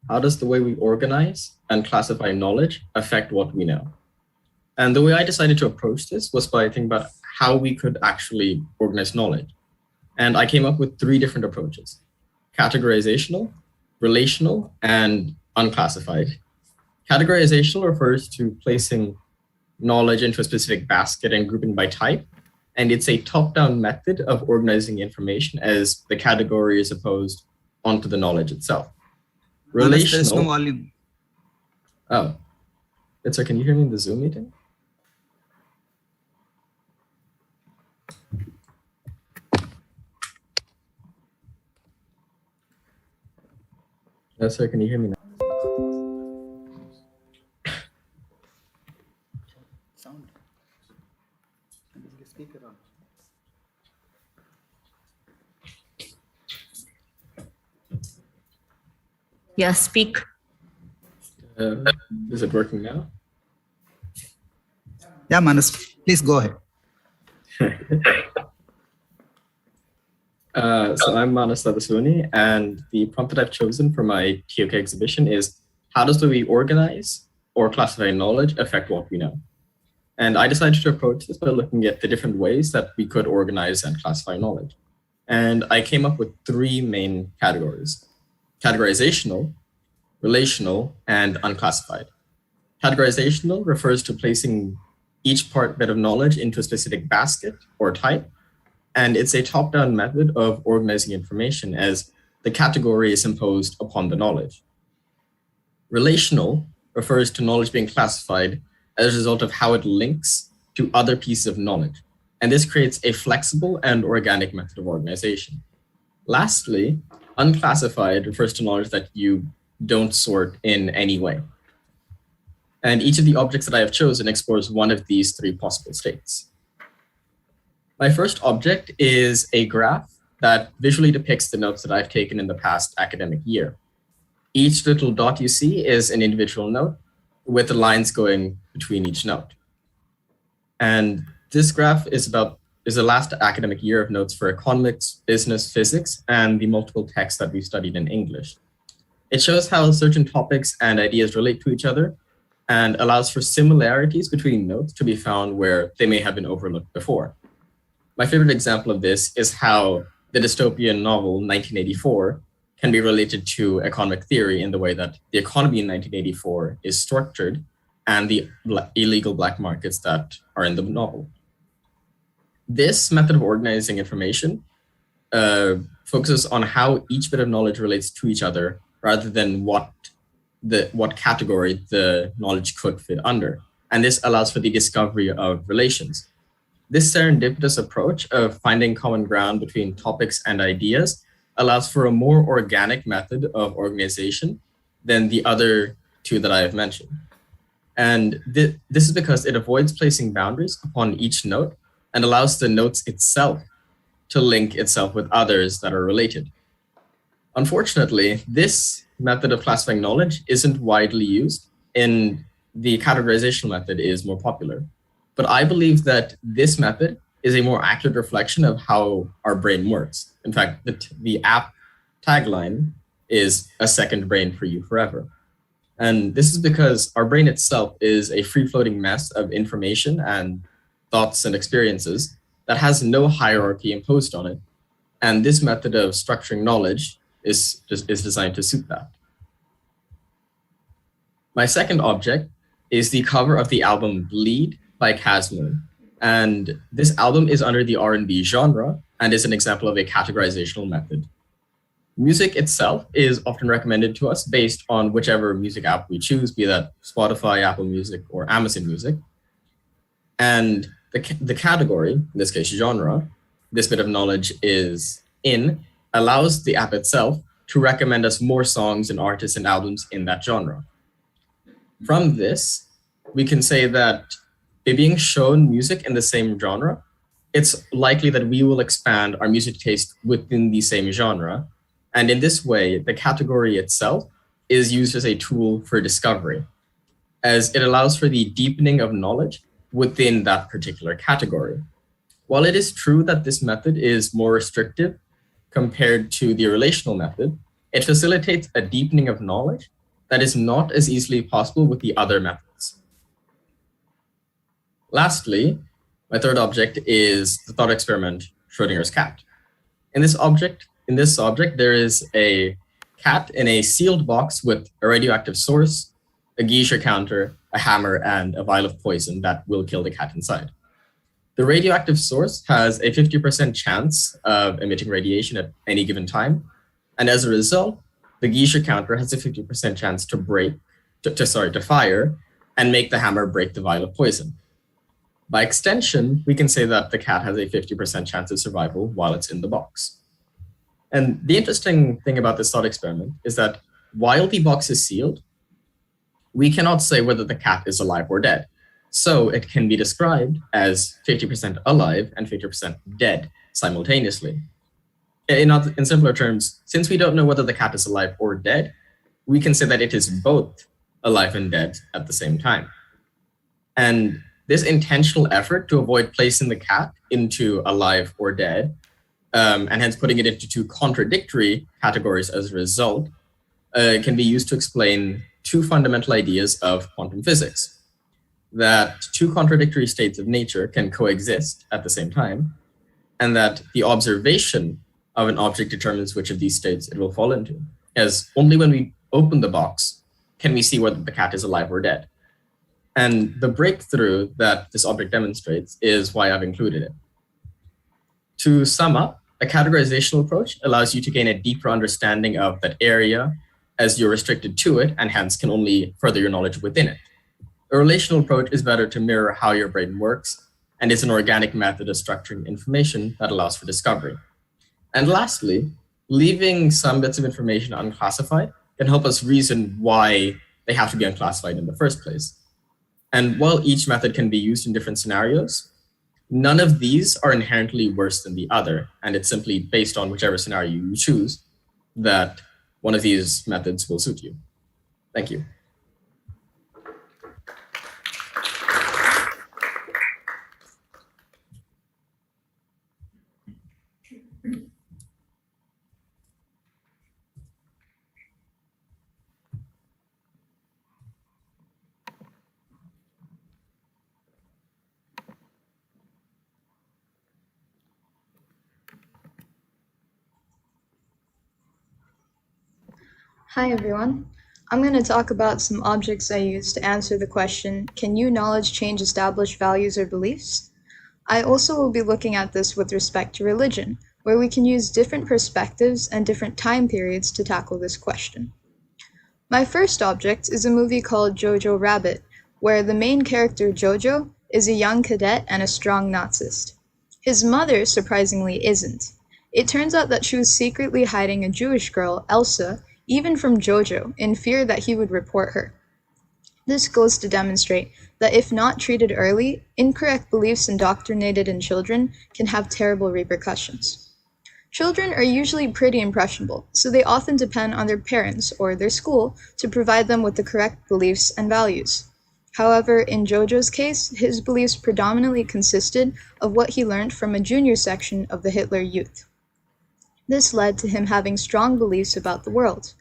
how does the way we organize and classify knowledge affect what we know? And the way I decided to approach this was by thinking about how we could actually organize knowledge. And I came up with 3 different approaches: categorizational, relational, and unclassified. Categorizational refers to placing knowledge into a specific basket and grouping by type. And it's a top-down method of organizing information as the category is opposed onto the knowledge itself. Relational. There's no volume. Oh, it's okay. Can you hear me in the Zoom meeting? Yes, sir. Can you hear me now? Sound. Speaker on. Yeah, speak. Is it working now? Yeah, Manas, please go ahead. So I'm Manas Sadasuni, and the prompt that I've chosen for my TOK exhibition is, how does the way we organize or classify knowledge affect what we know? And I decided to approach this by looking at the different ways that we could organize and classify knowledge. And I came up with 3 main categories: categorizational, relational, and unclassified. Categorizational refers to placing each bit of knowledge into a specific basket or type, and it's a top-down method of organizing information as the category is imposed upon the knowledge. Relational refers to knowledge being classified as a result of how it links to other pieces of knowledge, and this creates a flexible and organic method of organization. Lastly, unclassified refers to knowledge that you don't sort in any way. And each of the objects that I have chosen explores one of these 3 possible states. My first object is a graph that visually depicts the notes that I've taken in the past academic year. Each little dot you see is an individual note with the lines going between each note. And this graph is the last academic year of notes for economics, business, physics, and the multiple texts that we studied in English. It shows how certain topics and ideas relate to each other and allows for similarities between notes to be found where they may have been overlooked before. My favorite example of this is how the dystopian novel 1984 can be related to economic theory in the way that the economy in 1984 is structured and the illegal black markets that are in the novel. This method of organizing information focuses on how each bit of knowledge relates to each other rather than what category the knowledge could fit under. And this allows for the discovery of relations. This serendipitous approach of finding common ground between topics and ideas allows for a more organic method of organization than the other 2 that I have mentioned. And this is because it avoids placing boundaries upon each note and allows the notes itself to link itself with others that are related. Unfortunately, this method of classifying knowledge isn't widely used, and the categorization method is more popular. But I believe that this method is a more accurate reflection of how our brain works. In fact, the app tagline is "a second brain for you forever." And this is because our brain itself is a free-floating mess of information and thoughts and experiences that has no hierarchy imposed on it. And this method of structuring knowledge is designed to suit that. My second object is the cover of the album Bleed by Casmoon. And this album is under the R&B genre and is an example of a categorizational method. Music itself is often recommended to us based on whichever music app we choose, be that Spotify, Apple Music, or Amazon Music. And the category, in this case genre, this bit of knowledge is in, allows the app itself to recommend us more songs and artists and albums in that genre. From this, we can say that by being shown music in the same genre, it's likely that we will expand our music taste within the same genre. And in this way, the category itself is used as a tool for discovery, as it allows for the deepening of knowledge within that particular category. While it is true that this method is more restrictive compared to the relational method, it facilitates a deepening of knowledge that is not as easily possible with the other methods. Lastly, my third object is the thought experiment, Schrodinger's cat. In this object, there is a cat in a sealed box with a radioactive source, a Geiger counter, a hammer, and a vial of poison that will kill the cat inside. The radioactive source has a 50% chance of emitting radiation at any given time, and as a result, the Geiger counter has a 50% chance to fire and make the hammer break the vial of poison. By extension, we can say that the cat has a 50% chance of survival while it's in the box. And the interesting thing about this thought experiment is that while the box is sealed, we cannot say whether the cat is alive or dead. So it can be described as 50% alive and 50% dead simultaneously. In simpler terms, since we don't know whether the cat is alive or dead, we can say that it is both alive and dead at the same time. And this intentional effort to avoid placing the cat into alive or dead, and hence putting it into two contradictory categories as a result, can be used to explain two fundamental ideas of quantum physics: that two contradictory states of nature can coexist at the same time, and that the observation of an object determines which of these states it will fall into, as only when we open the box can we see whether the cat is alive or dead. And the breakthrough that this object demonstrates is why I've included it. To sum up, a categorizational approach allows you to gain a deeper understanding of that area as you're restricted to it, and hence can only further your knowledge within it. A relational approach is better to mirror how your brain works and is an organic method of structuring information that allows for discovery. And lastly, leaving some bits of information unclassified can help us reason why they have to be unclassified in the first place. And while each method can be used in different scenarios, none of these are inherently worse than the other, and it's simply based on whichever scenario you choose that one of these methods will suit you. Thank you. Hi everyone. I'm going to talk about some objects I use to answer the question, can new knowledge change established values or beliefs? I also will be looking at this with respect to religion, where we can use different perspectives and different time periods to tackle this question. My first object is a movie called Jojo Rabbit, where the main character Jojo is a young cadet and a strong Nazist. His mother, surprisingly, isn't. It turns out that she was secretly hiding a Jewish girl, Elsa, even from Jojo, in fear that he would report her. This goes to demonstrate that if not treated early, incorrect beliefs indoctrinated in children can have terrible repercussions. Children are usually pretty impressionable, so they often depend on their parents or their school to provide them with the correct beliefs and values. However, in Jojo's case, his beliefs predominantly consisted of what he learned from a junior section of the Hitler Youth. This led to him having strong beliefs about the world.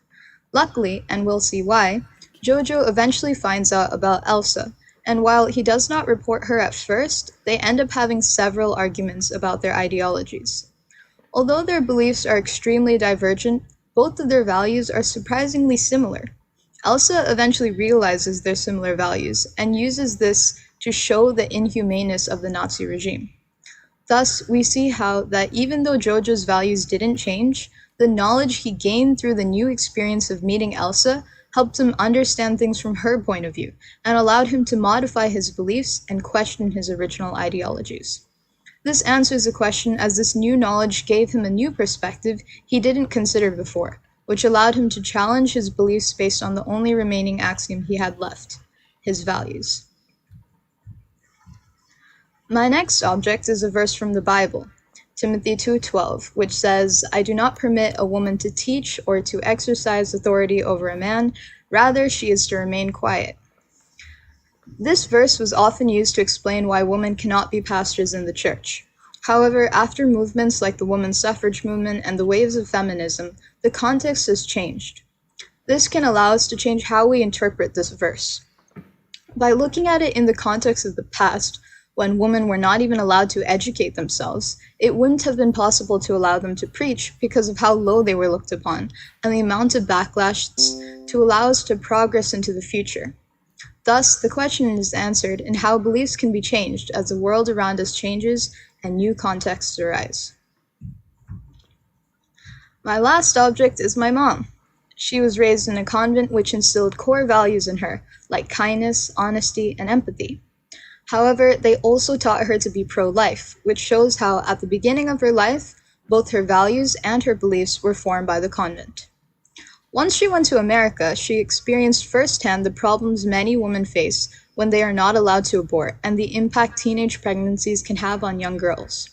Luckily, and we'll see why, Jojo eventually finds out about Elsa, and while he does not report her at first, they end up having several arguments about their ideologies. Although their beliefs are extremely divergent, both of their values are surprisingly similar. Elsa eventually realizes their similar values and uses this to show the inhumaneness of the Nazi regime. Thus, we see how that even though Jojo's values didn't change, the knowledge he gained through the new experience of meeting Elsa helped him understand things from her point of view and allowed him to modify his beliefs and question his original ideologies. This answers the question as this new knowledge gave him a new perspective he didn't consider before, which allowed him to challenge his beliefs based on the only remaining axiom he had left, his values. My next object is a verse from the Bible, Timothy 2:12, which says, "I do not permit a woman to teach or to exercise authority over a man, rather she is to remain quiet." This verse was often used to explain why women cannot be pastors in the church. However, after movements like the women's suffrage movement and the waves of feminism, the context has changed. This can allow us to change how we interpret this verse. By looking at it in the context of the past, when women were not even allowed to educate themselves, it wouldn't have been possible to allow them to preach because of how low they were looked upon and the amount of backlash to allow us to progress into the future. Thus, the question is answered in how beliefs can be changed as the world around us changes and new contexts arise. My last object is my mom. She was raised in a convent which instilled core values in her, like kindness, honesty, and empathy. However, they also taught her to be pro-life, which shows how, at the beginning of her life, both her values and her beliefs were formed by the convent. Once she went to America, she experienced firsthand the problems many women face when they are not allowed to abort and the impact teenage pregnancies can have on young girls.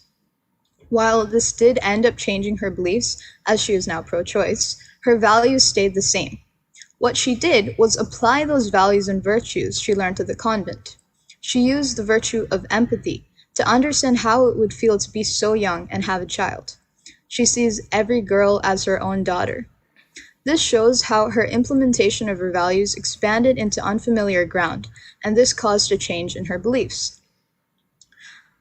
While this did end up changing her beliefs, as she is now pro-choice, her values stayed the same. What she did was apply those values and virtues she learned at the convent. She used the virtue of empathy to understand how it would feel to be so young and have a child. She sees every girl as her own daughter. This shows how her implementation of her values expanded into unfamiliar ground, and this caused a change in her beliefs.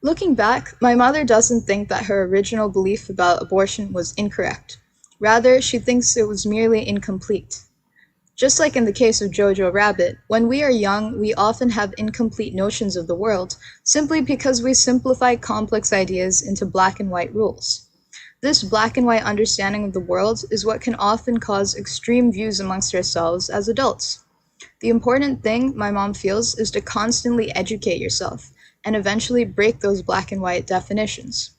Looking back, my mother doesn't think that her original belief about abortion was incorrect. Rather, she thinks it was merely incomplete. Just like in the case of Jojo Rabbit, when we are young, we often have incomplete notions of the world simply because we simplify complex ideas into black and white rules. This black and white understanding of the world is what can often cause extreme views amongst ourselves as adults. The important thing, my mom feels, is to constantly educate yourself and eventually break those black and white definitions.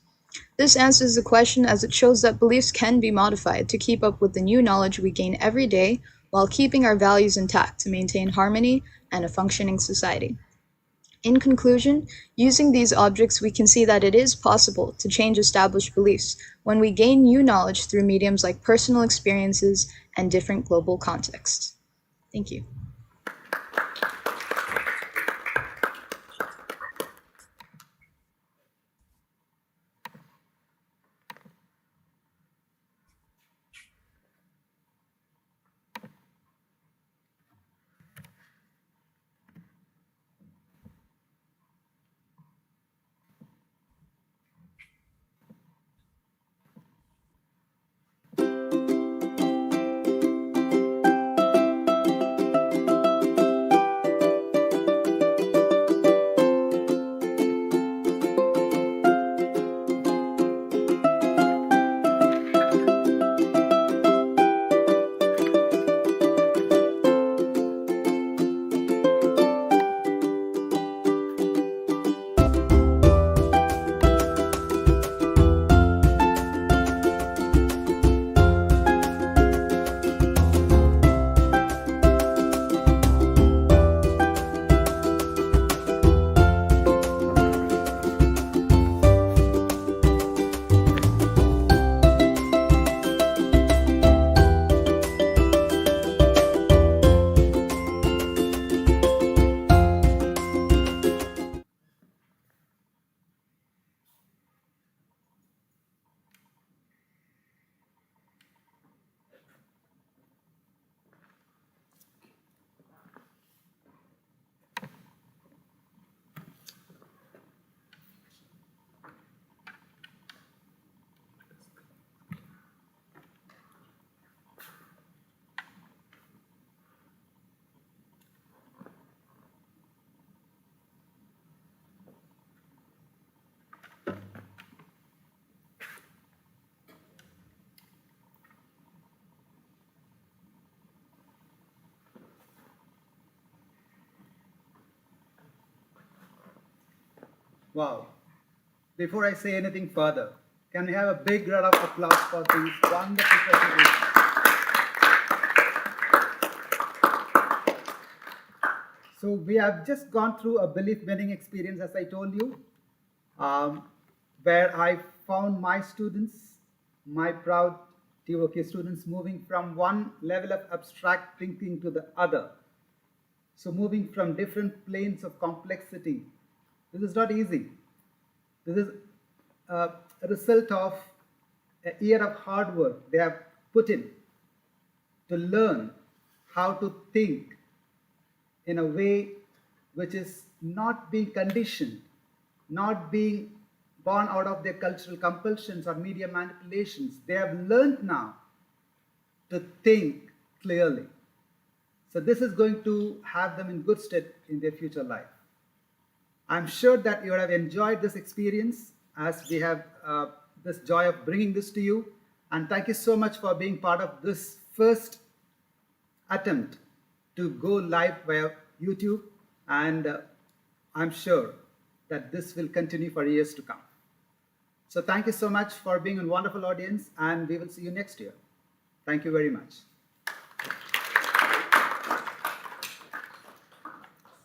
This answers the question as it shows that beliefs can be modified to keep up with the new knowledge we gain every day while keeping our values intact to maintain harmony and a functioning society. In conclusion, using these objects, we can see that it is possible to change established beliefs when we gain new knowledge through mediums like personal experiences and different global contexts. Thank you. Wow. Before I say anything further, can we have a big round of applause for these wonderful presentations? So we have just gone through a belief-building experience, as I told you, where I found my students, my proud TOK students, moving from one level of abstract thinking to the other. So moving from different planes of complexity. This is not easy. This is a result of a year of hard work they have put in to learn how to think in a way which is not being conditioned, not being born out of their cultural compulsions or media manipulations. They have learned now to think clearly. So this is going to have them in good stead in their future life. I'm sure that you have enjoyed this experience as we have this joy of bringing this to you. And thank you so much for being part of this first attempt to go live via YouTube. And I'm sure that this will continue for years to come. So thank you so much for being a wonderful audience, and we will see you next year. Thank you very much.